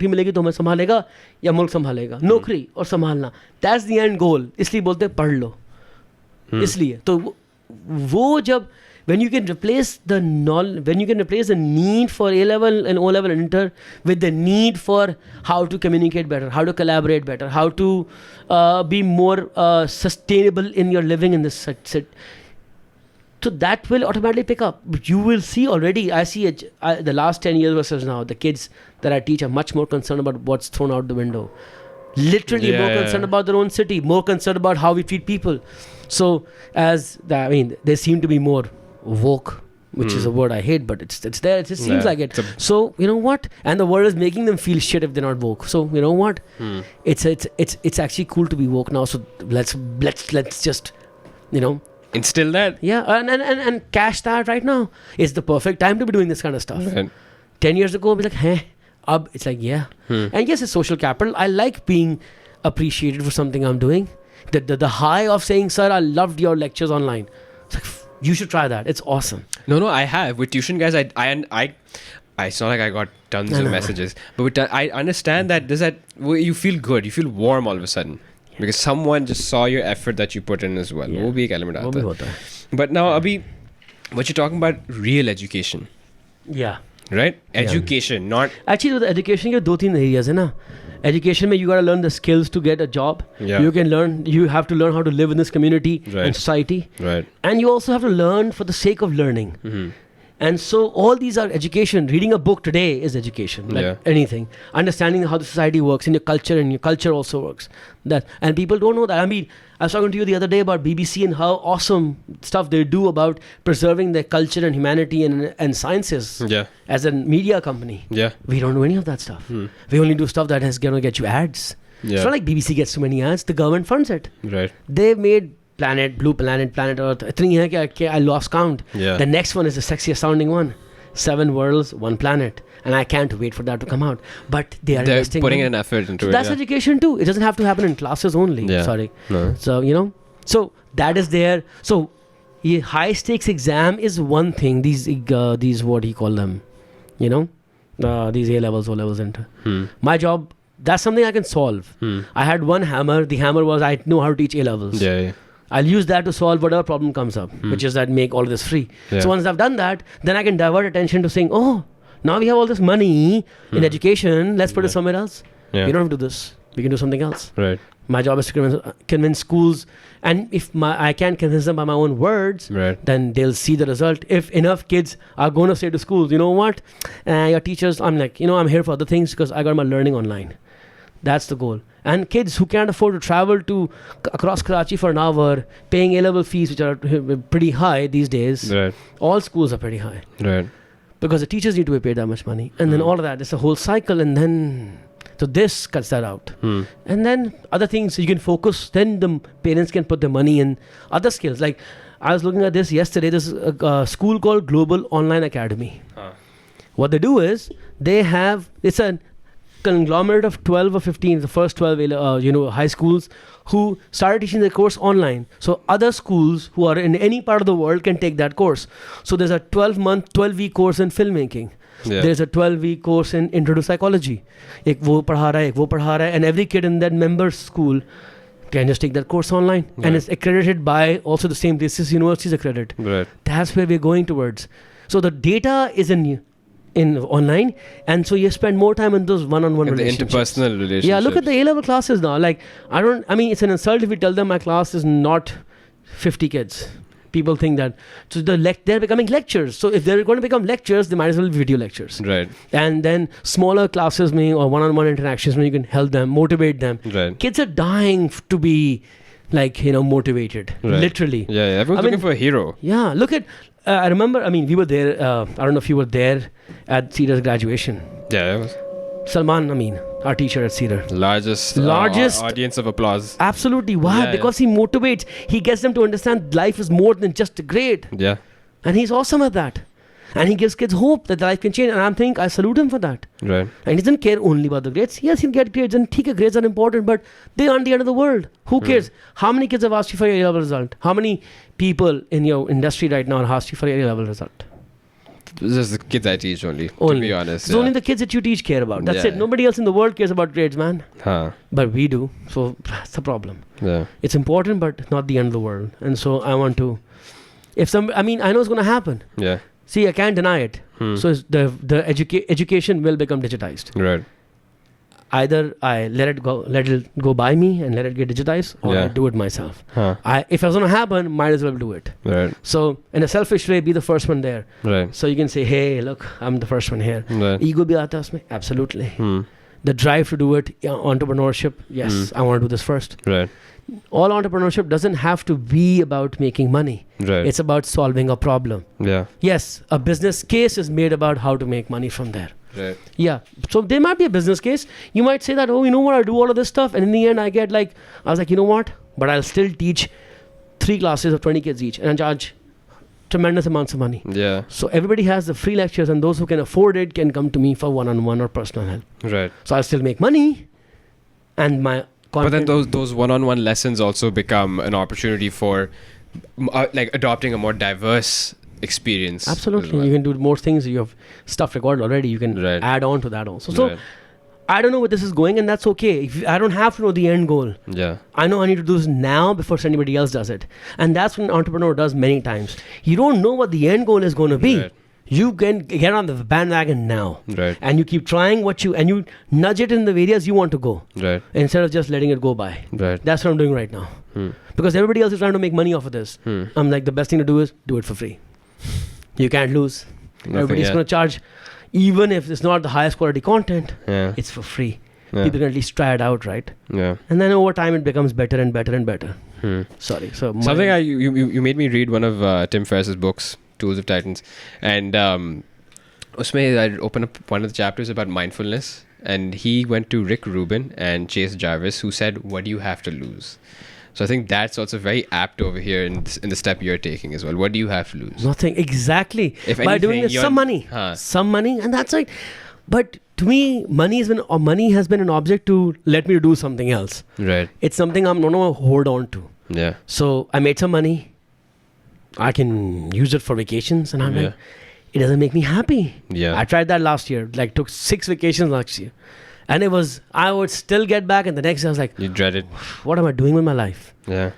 मिलेगी तो हमें संभालेगा या मुल्क संभालेगा. नौकरी और संभालना, दैट्स द एंड गोल. इसलिए बोलते हैं पढ़ लो. इसलिए तो वो जब when you can replace the need for A-level and O-level and inter with the need for how to communicate better, how to collaborate better, how to be more sustainable in your living in this set. So that will automatically pick up. You will see already, I see the last 10 years versus now, the kids that I teach are much more concerned about what's thrown out the window. Literally more concerned about their own city, more concerned about how we treat people. So they seem to be more woke which is a word I hate, but it's there. It just seems like it. So you know what? And the world is making them feel shit if they're not woke. So you know what? It's actually cool to be woke now. So let's just, instill that. Yeah, and cash that right now. It's the perfect time to be doing this kind of stuff. Right. 10 years ago, I'd be like, hey, it's like, yeah. And yes, it's social capital. I like being appreciated for something I'm doing. The high of saying, sir, I loved your lectures online. It's like, you should try that. It's awesome. No, I have. With tuition guys, I it's not like I got tons of messages. But I understand that you feel good. You feel warm all of a sudden. Yeah. Because someone just saw your effort that you put in as well. Yeah. वो भी एक element आता है. But now, Abhi, what you're talking about, real education. Yeah. Right? Education, not... Actually, the education, there are 2-3 areas, hai na? Education, you got to learn the skills to get a job. Yeah. You have to learn how to live in this community and society. Right. And you also have to learn for the sake of learning. Mm-hmm. And so all these are education. Reading a book today is education, like anything. Understanding how the society works in your culture, and your culture also works. And people don't know that. I mean, I was talking to you the other day about BBC and how awesome stuff they do about preserving their culture and humanity and sciences as a media company. Yeah. We don't do any of that stuff. We only do stuff that is going to get you ads. Yeah. It's not like BBC gets too many ads. The government funds it. Right. They've made Blue Planet, Planet Earth. Itni hai ki I lost count. Yeah. The next one is the sexiest sounding one. 7 worlds, 1 planet. And I can't wait for that to come out. But they're putting an effort into it. That's education too. It doesn't have to happen in classes only. Yeah. Sorry. No. So, so that is there. So high stakes exam is one thing. These what do you call them? These A levels, O levels. My job, that's something I can solve. I had one hammer. The hammer was I know how to teach A levels. Yeah. I'll use that to solve whatever problem comes up, which is that make all of this free. Yeah. So once I've done that, then I can divert attention to saying, oh, now we have all this money in education. Let's put it somewhere else. Yeah. We don't have to do this. We can do something else. Right. My job is to convince schools. And if I can't convince them by my own words, then they'll see the result. If enough kids are going to say to schools, you know what, your teachers, I'm like, I'm here for other things because I got my learning online. That's the goal. And kids who can't afford to travel across Karachi for an hour, paying A-level fees, which are pretty high these days. Right. All schools are pretty high. Right. Because the teachers need to be paid that much money. And then all of that. It's a whole cycle. And then, so this cuts that out. And then other things you can focus. Then the parents can put their money in other skills. Like I was looking at this yesterday. There's a school called Global Online Academy. What they do is it's a conglomerate of 12 or 15, the first 12 high schools who started teaching the course online. So other schools who are in any part of the world can take that course. So there's a 12-week course in filmmaking. Yeah. There's a 12-week course in intro to psychology. Ek wo padha raha hai, and every kid in that member school can just take that course online. Right. And it's accredited by also the same places universities accredit. Right. That's where we're going towards. So the data is in online, and so you spend more time in those one-on-one relationships. The interpersonal relationships. Yeah, look at the A-level classes now. Like, it's an insult if we tell them my class is not 50 kids. People think that. So they're becoming lectures. So if they're going to become lectures, they might as well be video lectures. Right. And then smaller classes or one-on-one interactions when you can help them, motivate them. Right. Kids are dying to be motivated. Right. Literally. Yeah, everyone's looking for a hero. Yeah, look at... I remember, we were there, I don't know if you were there at Cedar's graduation. Yeah, I was. Salman, our teacher at Cedar. Largest audience of applause. Absolutely. Why? Because he motivates. He gets them to understand life is more than just a grade. Yeah. And he's awesome at that. And he gives kids hope that life can change. And I salute him for that. Right. And he doesn't care only about the grades. Yes, he'll get grades. And grades are important, but they aren't the end of the world. Who cares? How many kids have asked you for your A-level result? How many people in your industry right now have asked you for your A-level result? Just the kids I teach only, to be honest. It's only the kids that you teach care about. That's it. Nobody else in the world cares about grades, man. But we do. So that's the problem. Yeah. It's important, but not the end of the world. And so I want to... I know it's going to happen. Yeah. See, I can't deny it. So the education will become digitized. Right. Either I let it go by me and let it get digitized, or I do it myself. If it's going to happen, might as well do it. Right. So in a selfish way, be the first one there. Right. So you can say, hey, look, I'm the first one here. Right. Ego bhi aata usme? Absolutely. The drive to do it, entrepreneurship, yes, I want to do this first. Right. all entrepreneurship doesn't have to be about making money. Right. It's about solving a problem. Yeah. Yes, a business case is made about how to make money from there. Right. Yeah. So there might be a business case. You might say that, oh, you know what, I do all of this stuff. And in the end, I was like, you know what? But I'll still teach 3 classes of 20 kids each. And I charge tremendous amounts of money. Yeah. So everybody has the free lectures, and those who can afford it can come to me for one-on-one or personal help. Right. So I'll still make money. And my But then those one-on-one lessons also become an opportunity for like adopting a more diverse experience. Absolutely. Well. You can do more things. You have stuff recorded already. You can add on to that also. So I don't know where this is going, and that's okay. I don't have to know the end goal. Yeah. I know I need to do this now before anybody else does it. And that's what an entrepreneur does many times. You don't know what the end goal is going to be. Right. You can get on the bandwagon now. Right. And you keep trying and you nudge it in the areas you want to go. Right. Instead of just letting it go by. Right. That's what I'm doing right now. Because everybody else is trying to make money off of this. I'm like, the best thing to do is do it for free. You can't lose. Everybody's going to charge, even if it's not the highest quality content, it's for free. Yeah. People can at least try it out, right? Yeah. And then over time it becomes better and better and better. Sorry. So something you made me read one of Tim Ferriss's books, Tools of Titans, and usme I opened up one of the chapters about mindfulness, and he went to Rick Rubin and Chase Jarvis, who said, "What do you have to lose?" So I think that's also very apt over here in the step you're taking as well. What do you have to lose? Nothing. Exactly. If by anything, doing this, some money, and that's right. But to me, money has been an object to let me do something else. Right. It's something I'm not going to hold on to. Yeah. So I made some money. I can use it for vacations, and I'm like, it doesn't make me happy. Yeah. I tried that last year. Like, took 6 vacations last year. And I would still get back, and the next day I was like, you dread it. What am I doing with my life? Yeah.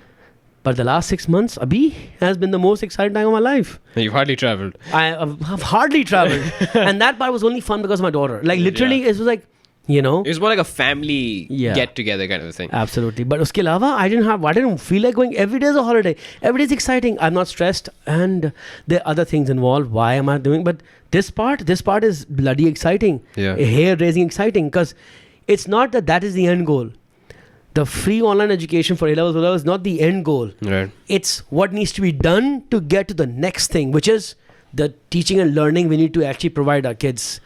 But the last 6 months, Abhi has been the most exciting time of my life. You've hardly traveled. I've hardly traveled. And that part was only fun because of my daughter. Like, literally, it was like, you know. It was more like a family get-together kind of a thing. Absolutely. But uske alawa, I didn't feel like going. Every day is a holiday. Every day is exciting. I'm not stressed. And there are other things involved. Why am I doing? But this part is bloody exciting. Yeah. Hair-raising exciting. Because it's not that is the end goal. The free online education for A-levels is not the end goal. Right. It's what needs to be done to get to the next thing, which is the teaching and learning we need to actually provide our kids.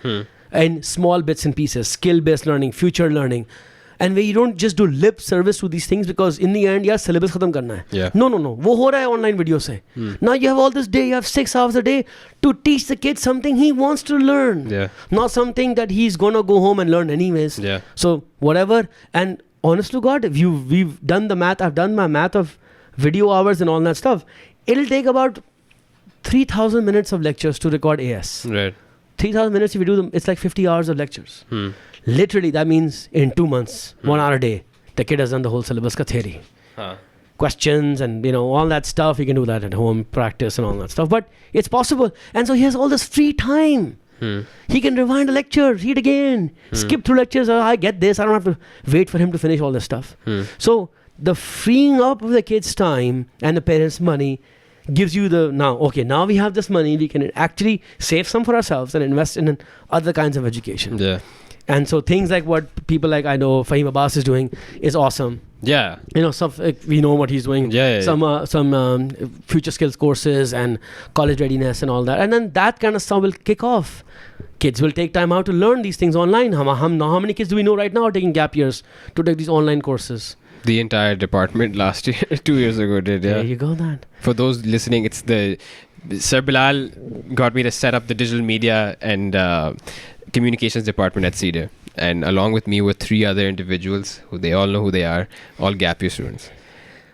In small bits and pieces, skill-based learning, future learning. And where you don't just do lip service to these things, because in the end, syllabus khatam karna hai. Yeah. No. Wo ho raha hai online video se. Now you have all this day, you have 6 hours a day to teach the kid something he wants to learn. Yeah. Not something that he's going to go home and learn anyways. Yeah. So whatever. And honest to God, if we've done the math, I've done my math of video hours and all that stuff. It'll take about 3,000 minutes of lectures to record AS. Right. 3,000 minutes, if you do them, it's like 50 hours of lectures. Literally, that means in 2 months, 1 hour a day, the kid has done the whole syllabus ka theory. Questions and, all that stuff. You can do that at home, practice and all that stuff. But it's possible. And so he has all this free time. He can rewind a lecture, read again, skip through lectures. Oh, I get this. I don't have to wait for him to finish all this stuff. So the freeing up of the kid's time and the parents' money gives you now we have this money, we can actually save some for ourselves and invest in other kinds of education. Yeah. And so things like what people like I know Fahim Abbas is doing is awesome. Yeah. Stuff we know what he's doing. Some future skills courses and college readiness and all that. And then that kind of stuff will kick off. Kids will take time out to learn these things online. How many kids do we know right now are taking gap years to take these online courses? The entire department last year, 2 years ago did, yeah. There you go, that. For those listening, it's Sir Bilal got me to set up the digital media and communications department at Cedar. And along with me were 3 other individuals who they all know who they are, all gap year students.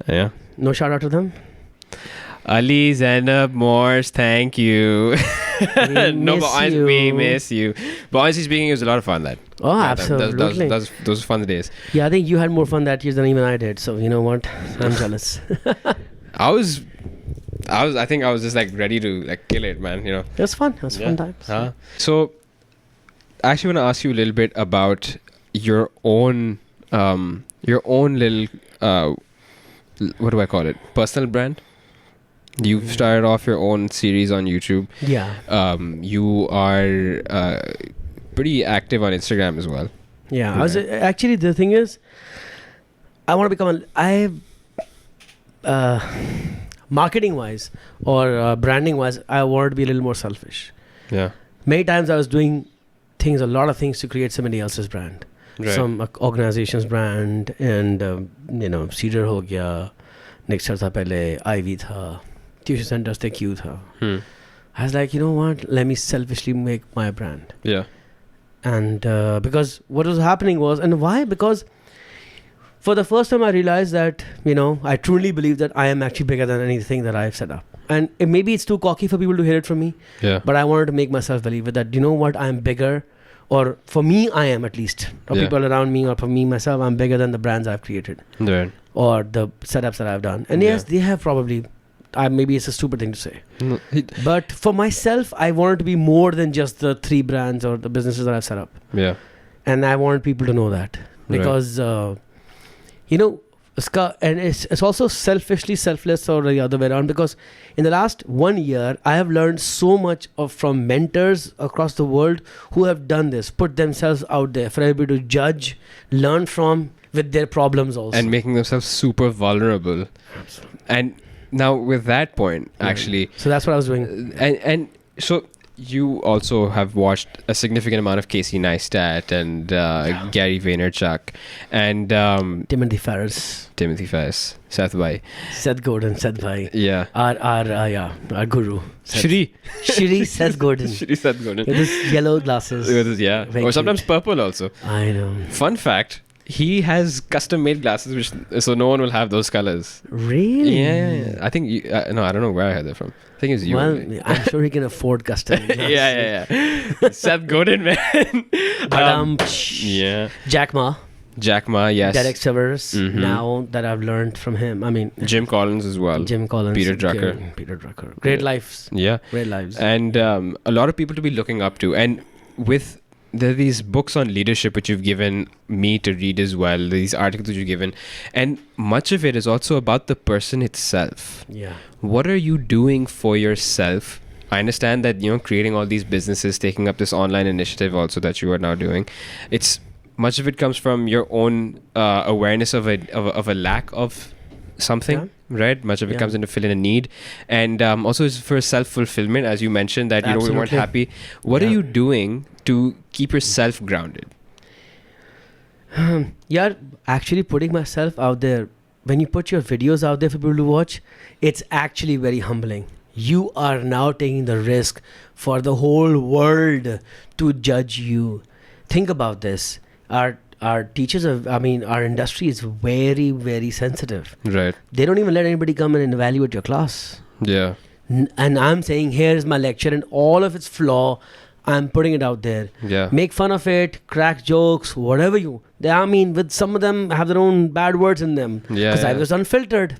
Yeah. No shout out to them? Ali, Zainab, Morse, thank you. We miss you. But honestly speaking, it was a lot of fun that. Oh, absolutely. Those were fun days. Yeah, I think you had more fun that year than even I did. So you know what? I'm jealous. I think I was just like ready to like kill it, man. It was fun. It was fun times. So I actually want to ask you a little bit about your own little what do I call it? Personal brand. You've started off your own series on YouTube. Yeah. You are pretty active on Instagram as well. Yeah. I was actually, the thing is, I want to become marketing wise or branding wise, I wanted to be a little more selfish. Yeah. Many times I was doing a lot of things to create somebody else's brand. Right. Some organization's brand, and Cedar ho gaya, next year tha pehle Ivy tha, tuition centers the Q tha. I was like, you know what, let me selfishly make my brand. Yeah. And because what was happening was, and why? Because for the first time I realized that, I truly believe that I am actually bigger than anything that I've set up. And maybe it's too cocky for people to hear it from me. Yeah. But I wanted to make myself believe it, that, you know what, I am bigger, or for me, I am at least. Or people around me, or for me, myself, I'm bigger than the brands I've created. Right. Or the setups that I've done. And yes, they have probably, maybe it's a stupid thing to say. No, but for myself, I wanted to be more than just the 3 brands or the businesses that I've set up. Yeah. And I wanted people to know that. Because, and it's also selfishly selfless, or the other way around, because in the last 1 year I have learned so much from mentors across the world who have done this, put themselves out there for everybody to judge, learn from, with their problems also, and making themselves super vulnerable. Absolutely. And now with that point, actually, so that's what I was doing. And so you also have watched a significant amount of Casey Neistat and Gary Vaynerchuk and Timothy Ferriss, Seth Bhai, Seth Godin, Seth Bhai. Yeah. Our guru. Shri Seth Godin. Shri Seth Godin. With his yellow glasses. Yeah. Very or sometimes cute. purple also. I know. Fun fact, he has custom made glasses so no one will have those colors. Really? Yeah. I think no, I don't know where I had that from. I think it's you. Well, I'm sure he can afford custom. Yeah. Seth Godin, man. Yeah. Jack Ma, yes. Derek Sivers. Now that I've learned from him, I mean, Jim Collins as well. Jim Collins, Peter Drucker. Great lives. Yeah. Great lives. And a lot of people to be looking up to. And there are these books on leadership which you've given me to read as well, these articles that you've given, and much of it is also about the person itself. Yeah. What are you doing for yourself? I understand that, creating all these businesses, taking up this online initiative also that you are now doing, it's much of it comes from your own awareness of a lack of something. Right, much of it comes in to fill in a need, and also it's for self-fulfillment, as you mentioned that we weren't happy. What are you doing to keep yourself grounded? Actually putting myself out there. When you put your videos out there for people to watch, it's actually very humbling. You are now taking the risk for the whole world to judge you. Think about this. Our teachers, our industry is very, very sensitive. Right. They don't even let anybody come in and evaluate your class. Yeah. And I'm saying, here's my lecture and all of its flaw, I'm putting it out there. Yeah. Make fun of it, crack jokes, whatever you. With some of them have their own bad words in them. Yeah. Because I was unfiltered.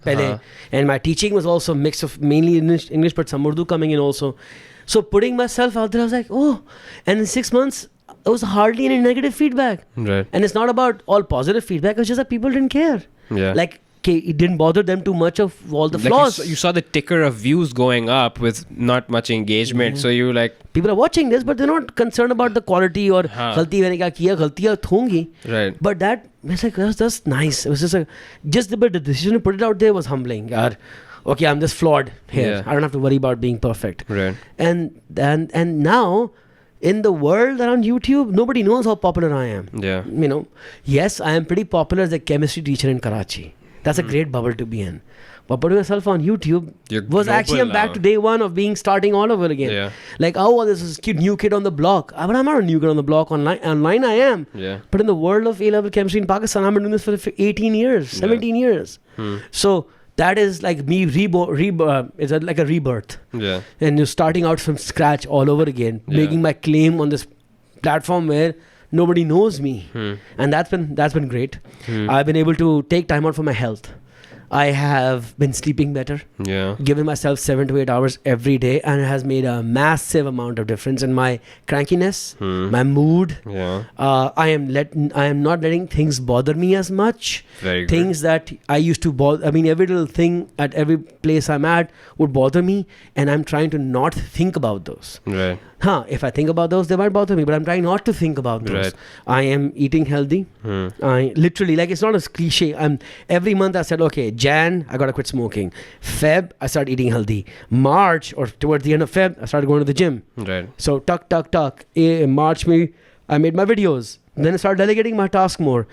And my teaching was also a mix of mainly English, but some Urdu coming in also. So putting myself out there, I was like, oh. And in 6 months, there was hardly any negative feedback. Right. And it's not about all positive feedback. It's just that people didn't care. Yeah. Like, it didn't bother them too much of all the flaws. You saw the ticker of views going up with not much engagement. So you were like... People are watching this, but they're not concerned about the quality or galti मैंने क्या किया, गलतियाँ होंगी. Right. But that, I was like, that's nice. It was just the decision to put it out there was humbling. Okay, I'm just flawed here. I don't have to worry about being perfect. Right. And now, in the world around YouTube, nobody knows how popular I am. Yeah. Yes, I am pretty popular as a chemistry teacher in Karachi. That's a great bubble to be in. But putting yourself on YouTube was actually, I'm back to day one of starting all over again. Yeah. Like, this is a new kid on the block. But I'm not a new kid on the block. Online I am. Yeah. But in the world of A-level chemistry in Pakistan, I've been doing this for 18 years, 17 years. So that is like me it's like a rebirth. Yeah. And you're starting out from scratch all over again, making my claim on this platform where nobody knows me. And that's been great. I've been able to take time out for my health. I have been sleeping better. Yeah. Giving myself 7 to 8 hours every day, and it has made a massive amount of difference in my crankiness, my mood. Yeah. I am not letting things bother me as much. Very good. Things that I used to bother. Every little thing at every place I'm at would bother me, and I'm trying to not think about those. Right. If I think about those, they might bother me, but I'm trying not to think about those. Right. I am eating healthy. I literally, like, it's not a cliche. Every month I said, okay, Jan, I got to quit smoking. Feb, I started eating healthy. March, or towards the end of Feb, I started going to the gym. Right. So, in March, I made my videos. Then I started delegating my task more.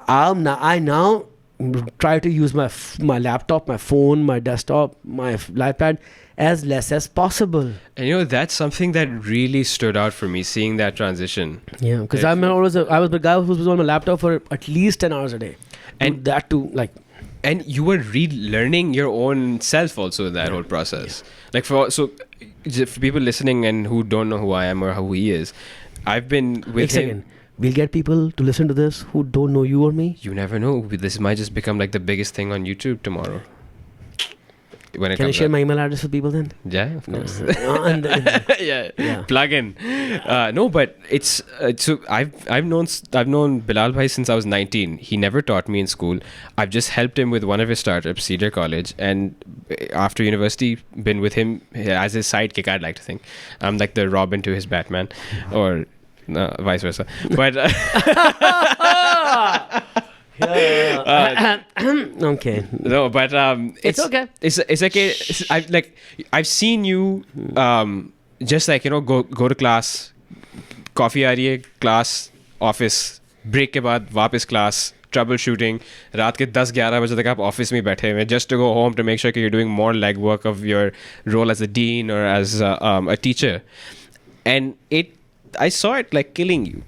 I now try to use my laptop, my phone, my desktop, my iPad as less as possible. And that's something that really stood out for me, seeing that transition. Yeah, because I was the guy who was on my laptop for at least 10 hours a day. And that too, like... And you were relearning your own self also in that whole process. Yeah. Like for people listening and who don't know who I am or who he is, I've been with him. We'll get people to listen to this who don't know you or me. You never know. This might just become like the biggest thing on YouTube tomorrow. Can I share my email address with people then? Yeah, of course. Yeah. Plug in. No, but it's so I've known Bilal bhai since I was 19. He never taught me in school. I've just helped him with one of his startups, Cedar College, and after university, been with him as his sidekick. I'd like to think I'm like the Robin to his Batman, or vice versa. But. Okay. No, but it's okay. It's okay. I've seen you just like go to class, coffee aa rahi hai, class, office, break के बाद वापस class, troubleshooting, रात के 10-11 बजे तक आप office में बैठे हुए just to go home to make sure that you're doing more legwork of your role as a dean or as a teacher, and I saw it like killing you.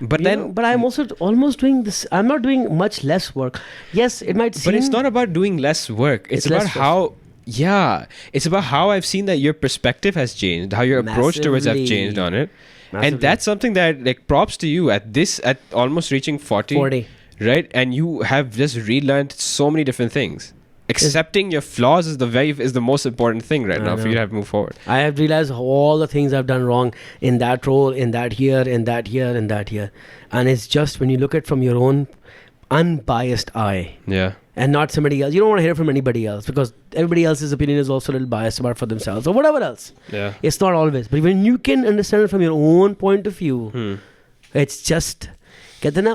But I'm also almost doing this. I'm not doing much less work. Yes, it might seem. But it's not about doing less work. It's about how. Yeah, it's about how I've seen that your perspective has changed, how your approach towards have changed on it, and that's something that like props to you at almost reaching 40, right? And you have just relearned so many different things. Accepting your flaws is the most important thing right now for you to have moved forward. I have realized all the things I've done wrong in that role, in that here, in that here, in that here. And it's just when you look at it from your own unbiased eye. Yeah. And not somebody else. You don't want to hear from anybody else because everybody else's opinion is also a little biased about for themselves or whatever else. Yeah. It's not always. But when you can understand it from your own point of view, it's just... कहते हैं ना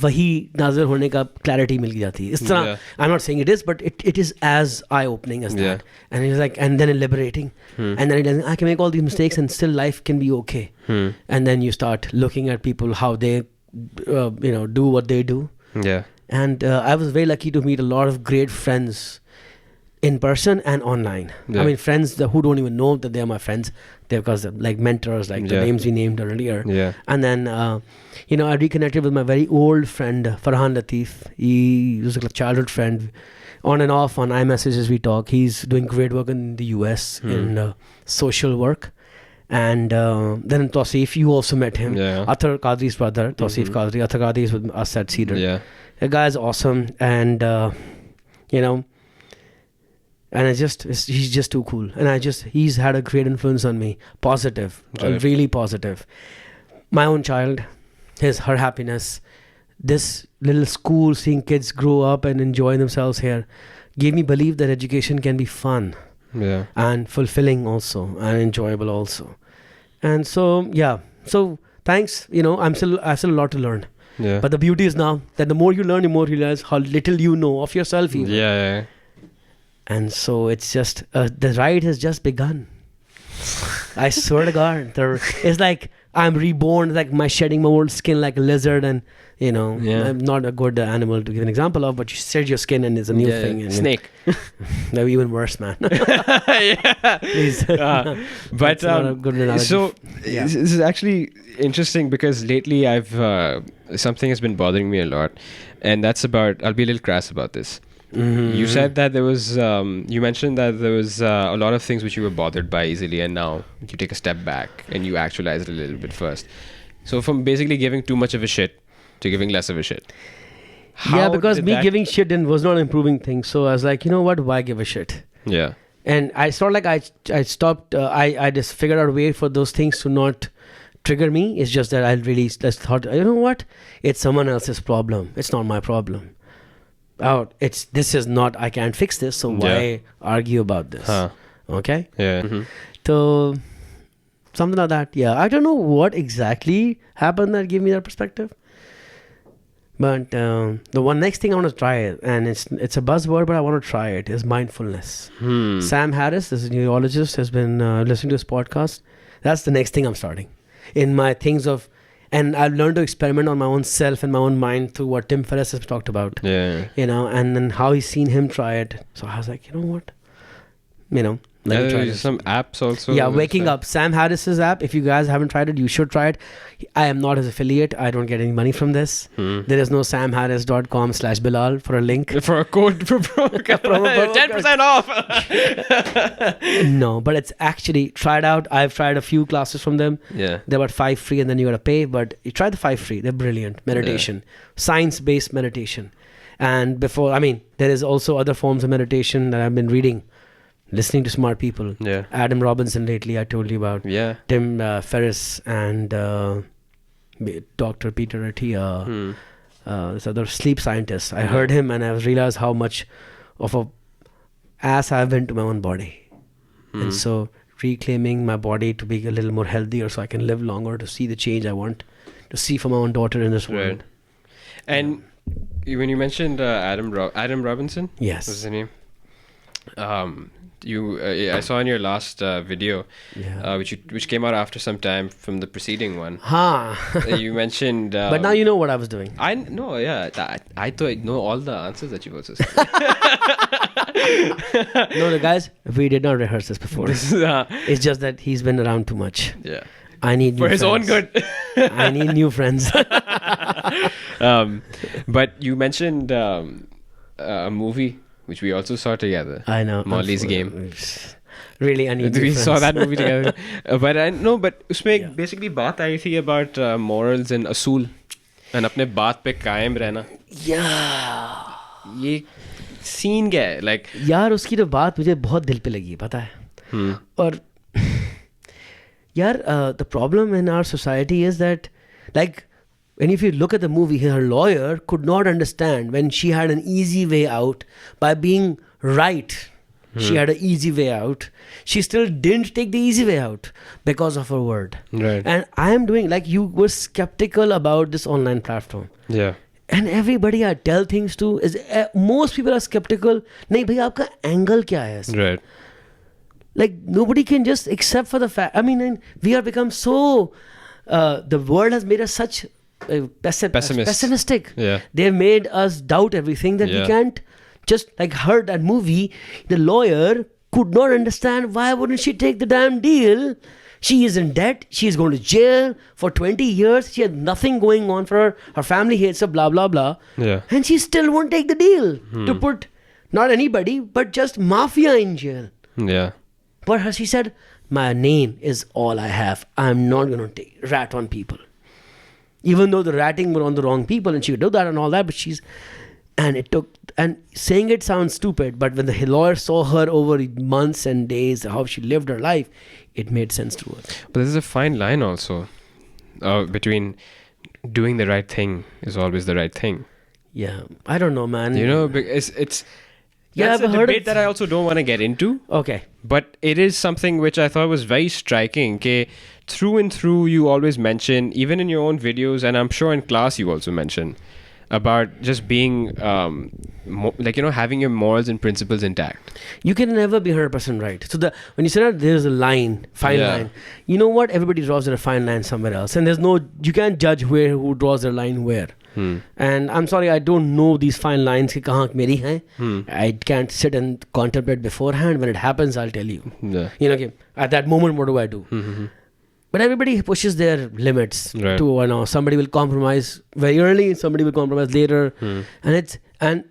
वही नाज़र होने का clarity मिल जाती है इस तरह I am not saying it is but it is as I opening as that and it's like and then liberating and then I can make all these mistakes and still life can be okay and then you start looking at people how they do what they do and I was very lucky to meet a lot of great friends in person and online. I mean, friends who don't even know that they're my friends. They're because like mentors, like the names we named earlier. Yeah. And then, I reconnected with my very old friend, Farhan Latif. He was a childhood friend. On and off on iMessages we talk. He's doing great work in the US in social work. And then Tausif, you also met him. Athar Qadri's brother, Tausif Qadri. Athar Qadri is with us at Cedar. The guy is awesome. And, and he's just too cool. And he's had a great influence on me. Positive. Really positive. My own child, her happiness, this little school, seeing kids grow up and enjoy themselves here, gave me belief that education can be fun. Yeah. And fulfilling also, and enjoyable also. And so, So thanks. I still have a lot to learn. Yeah. But the beauty is now that the more you learn, the more you realize how little you know of yourself even. Yeah. And so it's just, the ride has just begun. I swear to God. It's like I'm reborn, like shedding my old skin like a lizard and, I'm not a good animal to give an example of, but you shed your skin and it's a new thing. And, snake. No, even worse, man. Please. But not a good analogy. So this is actually interesting because lately something has been bothering me a lot. And that's about, I'll be a little crass about this. You said that there was, you mentioned that there was a lot of things which you were bothered by easily, and now you take a step back and you actualize it a little bit first. So from basically giving too much of a shit to giving less of a shit. Because me giving shit was not improving things. So I was like, you know what? Why give a shit? Yeah. And I sort of like I stopped. I just figured out a way for those things to not trigger me. It's just that I really just thought, you know what? It's someone else's problem. It's not my problem. This is not, I can't fix this, so why argue about this? Okay? Yeah. So something like that. Yeah, I don't know what exactly happened that gave me that perspective. But the one next thing I want to try it, and it's a buzzword, but I want to try it, is mindfulness. Sam Harris, this is a neurologist, has been listening to this podcast. That's the next thing I'm starting in my things of, and I've learned to experiment on my own self and my own mind through what Tim Ferriss has talked about. Yeah. You know, and then how he's seen him try it. So I was like, you know what? You know, let me try this. Some apps also. Yeah, Waking Up. Sam Harris's app. If you guys haven't tried it, you should try it. I am not his affiliate. I don't get any money from this. There is no samharris.com/Bilal for a link. For a code for promo 10% off. No, but it's actually, try it out. I've tried a few classes from them. Yeah. They're about 5 free and then you got to pay. But you try the 5 free. They're brilliant. Meditation. Science-based meditation. And there is also other forms of meditation that I've been reading. Listening to smart people. Yeah. Adam Robinson lately, I told you about. Yeah. Tim Ferriss and Dr. Peter Attia. This other sleep scientist. I heard him and I realized how much of a ass I've been to my own body. And so reclaiming my body to be a little more healthier so I can live longer, to see the change I want to see for my own daughter in this world. And when you mentioned Adam Robinson. Yes. What's his name? I saw in your last video, which came out after some time from the preceding one. You mentioned. But now you know what I was doing. I know, yeah. I thought I know all the answers that you also said. No, guys, we did not rehearse this before. It's just that he's been around too much. Yeah. I need new for his friends. own good. I need new friends. But you mentioned a movie which we also saw together. I know. Molly's Game. Really, I need new friends. We saw that movie together. But उसमें basically बात आई थी about morals and असूल and अपने बात पे कायम रहना. Yeah. ये सीन क्या है? Like यार उसकी तो बात मुझे बहुत दिल पे लगी, पता है. और यार the problem in our society is that, like, and if you look at the movie, her lawyer could not understand when she had an easy way out by being right. She had an easy way out. She still didn't take the easy way out because of her word. Right. And I am doing, like, you were skeptical about this online platform. Yeah. And everybody I tell things to is, most people are skeptical. नहीं भैया आपका angle क्या है? Right. Like, nobody can just accept for the fact. I mean, and we have become so. The world has made us such pessimistic. Yeah. They've made us doubt everything that we can't just, like, heard that movie. The lawyer could not understand why wouldn't she take the damn deal. She is in debt. She is going to jail for 20 years. She has nothing going on for her. Her family hates her, blah, blah, blah. Yeah. And she still won't take the deal to put not anybody, but just mafia in jail. Yeah. But she said, my name is all I have. I'm not going to rat on people. Even though the ratting were on the wrong people and she could do that and all that, but and saying it sounds stupid, but when the lawyer saw her over months and days, how she lived her life, it made sense to her. But there's a fine line also between doing the right thing is always the right thing. Yeah. I don't know, man. You know, it's Yeah, that's a debate that I also don't want to get into. Okay. But it is something which I thought was very striking. Okay, through and through, you always mention, even in your own videos, and I'm sure in class you also mention, about just being, having your morals and principles intact. You can never be 100% right. So when you say that there's a line, fine line, you know what? Everybody draws their fine line somewhere else. And you can't judge who draws their line where. And I'm sorry, I don't know these fine lines. I can't sit and contemplate beforehand. When it happens, I'll tell you. Yeah. You know, at that moment, what do I do? But everybody pushes their limits to, somebody will compromise very early, somebody will compromise later. And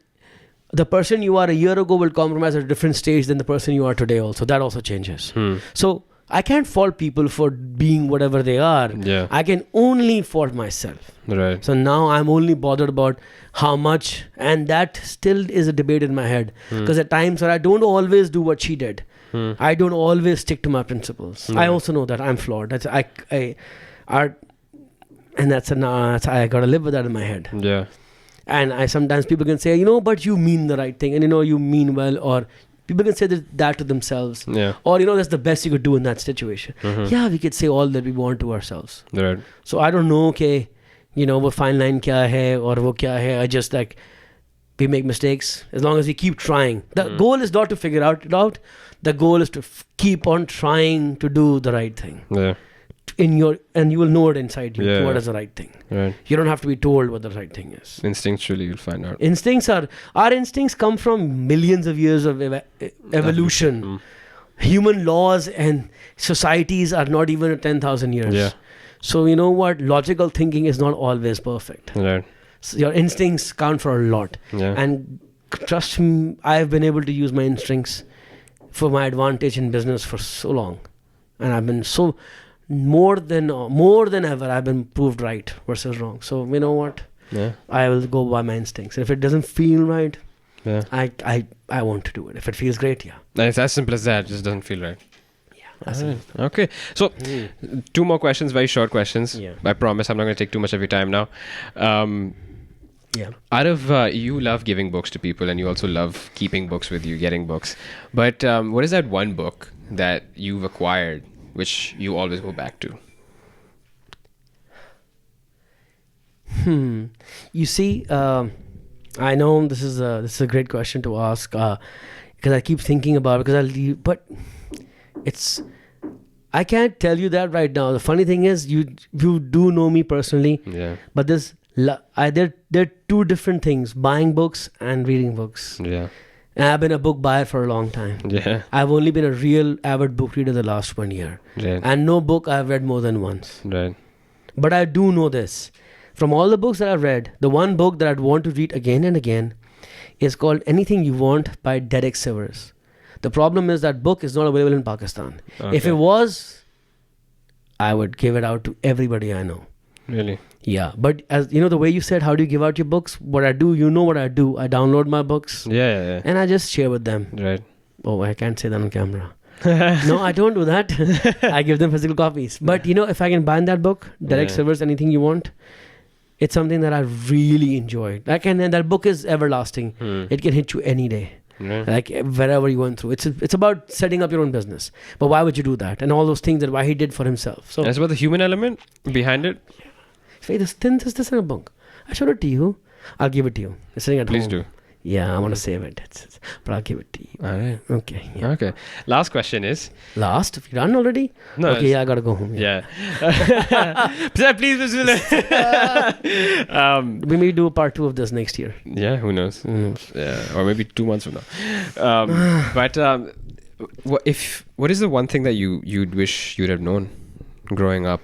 the person you are a year ago will compromise at a different stage than the person you are today also. That also changes. So I can't fault people for being whatever they are. Yeah. I can only fault myself. Right. So now I'm only bothered about how much, and that still is a debate in my head. Because at times where I don't always do what she did. I don't always stick to my principles. I also know that I'm flawed. That's I gotta live with that in my head. Yeah. And sometimes people can say, but you mean the right thing, and you mean well, or people can say that to themselves. Yeah. Or that's the best you could do in that situation. Yeah, we could say all that we want to ourselves. Right. So I don't know, वो fine line kya hai or wo kya hai. I just like, we make mistakes as long as we keep trying. The goal is not to figure it out. The goal is to keep on trying to do the right thing. Yeah. And you will know it inside you. Yeah. What is the right thing? Right. You don't have to be told what the right thing is. Instinctually, you'll find out. Our instincts come from millions of years of evolution. Human laws and societies are not even 10,000 years. Yeah. So you know what? Logical thinking is not always perfect. Right. So your instincts count for a lot. Yeah. And trust me, I've been able to use my instincts for my advantage in business for so long. And I've been so... more than ever, I've been proved right versus wrong. So you know what? Yeah. I will go by my instincts. If it doesn't feel right, Yeah. I want to do it. If it feels great, yeah. And it's as simple as that. It just doesn't feel right. Yeah. That's it. Okay. So, 2 more questions, very short questions. Yeah. I promise I'm not going to take too much of your time now. Yeah. Out of, you love giving books to people and you also love keeping books with you, getting books. But what is that one book that you've acquired which you always go back to? You see, I know this is a great question to ask because I keep thinking about it but I can't tell you that right now. The funny thing is you do know me personally. Yeah. But there are 2 different things: buying books and reading books. Yeah. And I've been a book buyer for a long time. Yeah. I've only been a real avid book reader the last 1 year. Right. And no book I've read more than once. Right. But I do know this. From all the books that I've read, the one book that I'd want to read again and again is called Anything You Want by Derek Sivers. The problem is that book is not available in Pakistan. Okay. If it was, I would give it out to everybody I know. Really? Yeah. But as you know, the way you said, how do you give out your books? What I do, you know what I do. I download my books. Yeah. And I just share with them. Right. Oh, I can't say that on camera. No, I don't do that. I give them physical copies. But you know, if I can bind that book, Derek Sivers, Anything You Want, it's something that I really enjoyed. And that book is everlasting. It can hit you any day. Right. Like wherever you're going through. It's about setting up your own business. But why would you do that? And all those things that why he did for himself. So it's about the human element behind it. This in a book. I showed it to you. I'll give it to you. It's sitting at home. Please do. Yeah, I want to save it. But I'll give it to you. All right. Okay. Yeah. Okay. Last question is... Last? Have you done already? No. Okay, yeah, I got to go home. Yeah. Please, we may do a part 2 of this next year. Yeah, who knows? Yeah, or maybe 2 months from now. But what is the one thing that you'd wish you'd have known growing up?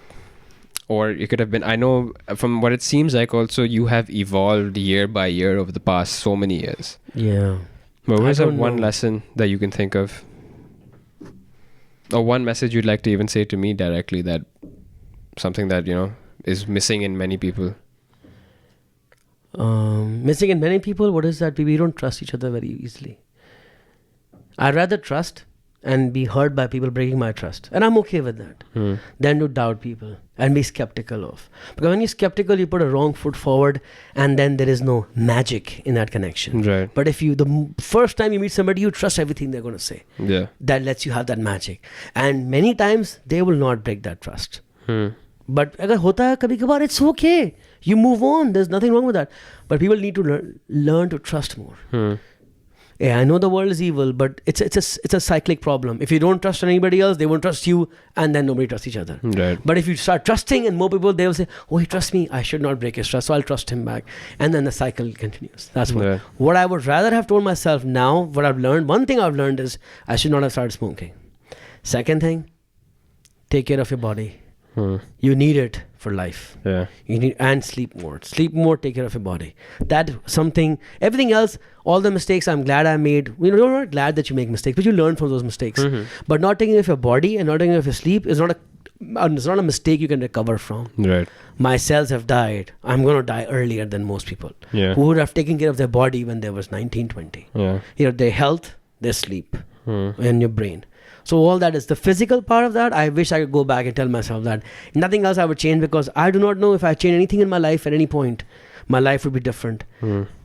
Or it could have been, I know from what it seems like also you have evolved year by year over the past so many years. Yeah. But what is that one lesson that you can think of? Or one message you'd like to even say to me directly, that something that, you know, is missing in many people? Missing in many people? What is that? We don't trust each other very easily. I'd rather trust and be hurt by people breaking my trust. And I'm okay with that. Than to doubt people and be skeptical of. Because when you're skeptical, you put a wrong foot forward and then there is no magic in that connection. Right. But if the first time you meet somebody, you trust everything they're going to say. Yeah. That lets you have that magic. And many times, they will not break that trust. But agar hota hai kabhi kabhar, it's okay. You move on. There's nothing wrong with that. But people need to learn to trust more. Yeah, I know the world is evil, but it's a cyclic problem. If you don't trust anybody else, they won't trust you, and then nobody trusts each other. Right. But if you start trusting and more people, they will say, oh, he trusts me, I should not break his trust, so I'll trust him back. And then the cycle continues. That's what I would rather have told myself now, what I've learned, one thing I've learned is I should not have started smoking. Second thing, take care of your body. You need it for life. Yeah. You need, and sleep more. Sleep more, take care of your body. That something, everything else, all the mistakes I'm glad I made. You're not glad that you make mistakes, but you learn from those mistakes. But not taking care of your body and not taking care of your sleep is not a mistake you can recover from. Right. My cells have died. I'm going to die earlier than most people who would have taken care of their body when they was 19, 20. Yeah. Their health, their sleep, and your brain. So all that is the physical part of that. I wish I could go back and tell myself that. Nothing else I would change, because I do not know if I change anything in my life at any point, my life would be different.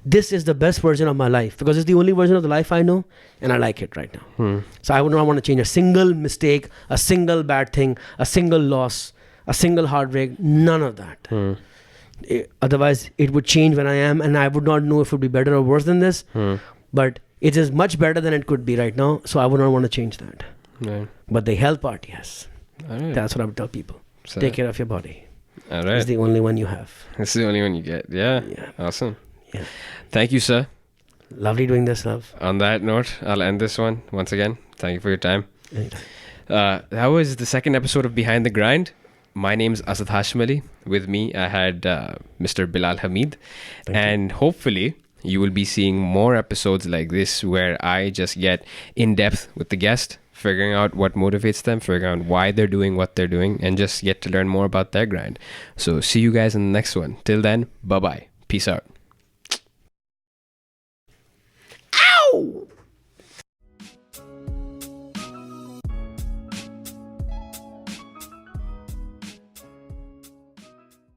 This is the best version of my life because it's the only version of the life I know, and I like it right now. So I would not want to change a single mistake, a single bad thing, a single loss, a single heartbreak, none of that. Otherwise, it would change when I am, and I would not know if it would be better or worse than this. But it is much better than it could be right now, so I would not want to change that. Right. But the health part, yes. All right. That's what I would tell people. So, take care of your body. All right. It's the only one you have. It's the only one you get. Yeah. Awesome. Yeah. Thank you, sir. Lovely doing this, love. On that note, I'll end this one once again. Thank you for your time. Anytime. That was the second episode of Behind the Grind. My name's Asad Hashamali. With me, I had Mr. Bilal Hameed. And hopefully, you will be seeing more episodes like this where I just get in depth with the guest, figuring out what motivates them, figuring out why they're doing what they're doing, and just get to learn more about their grind. So see you guys in the next one. Till then, bye-bye. Peace out. Ow!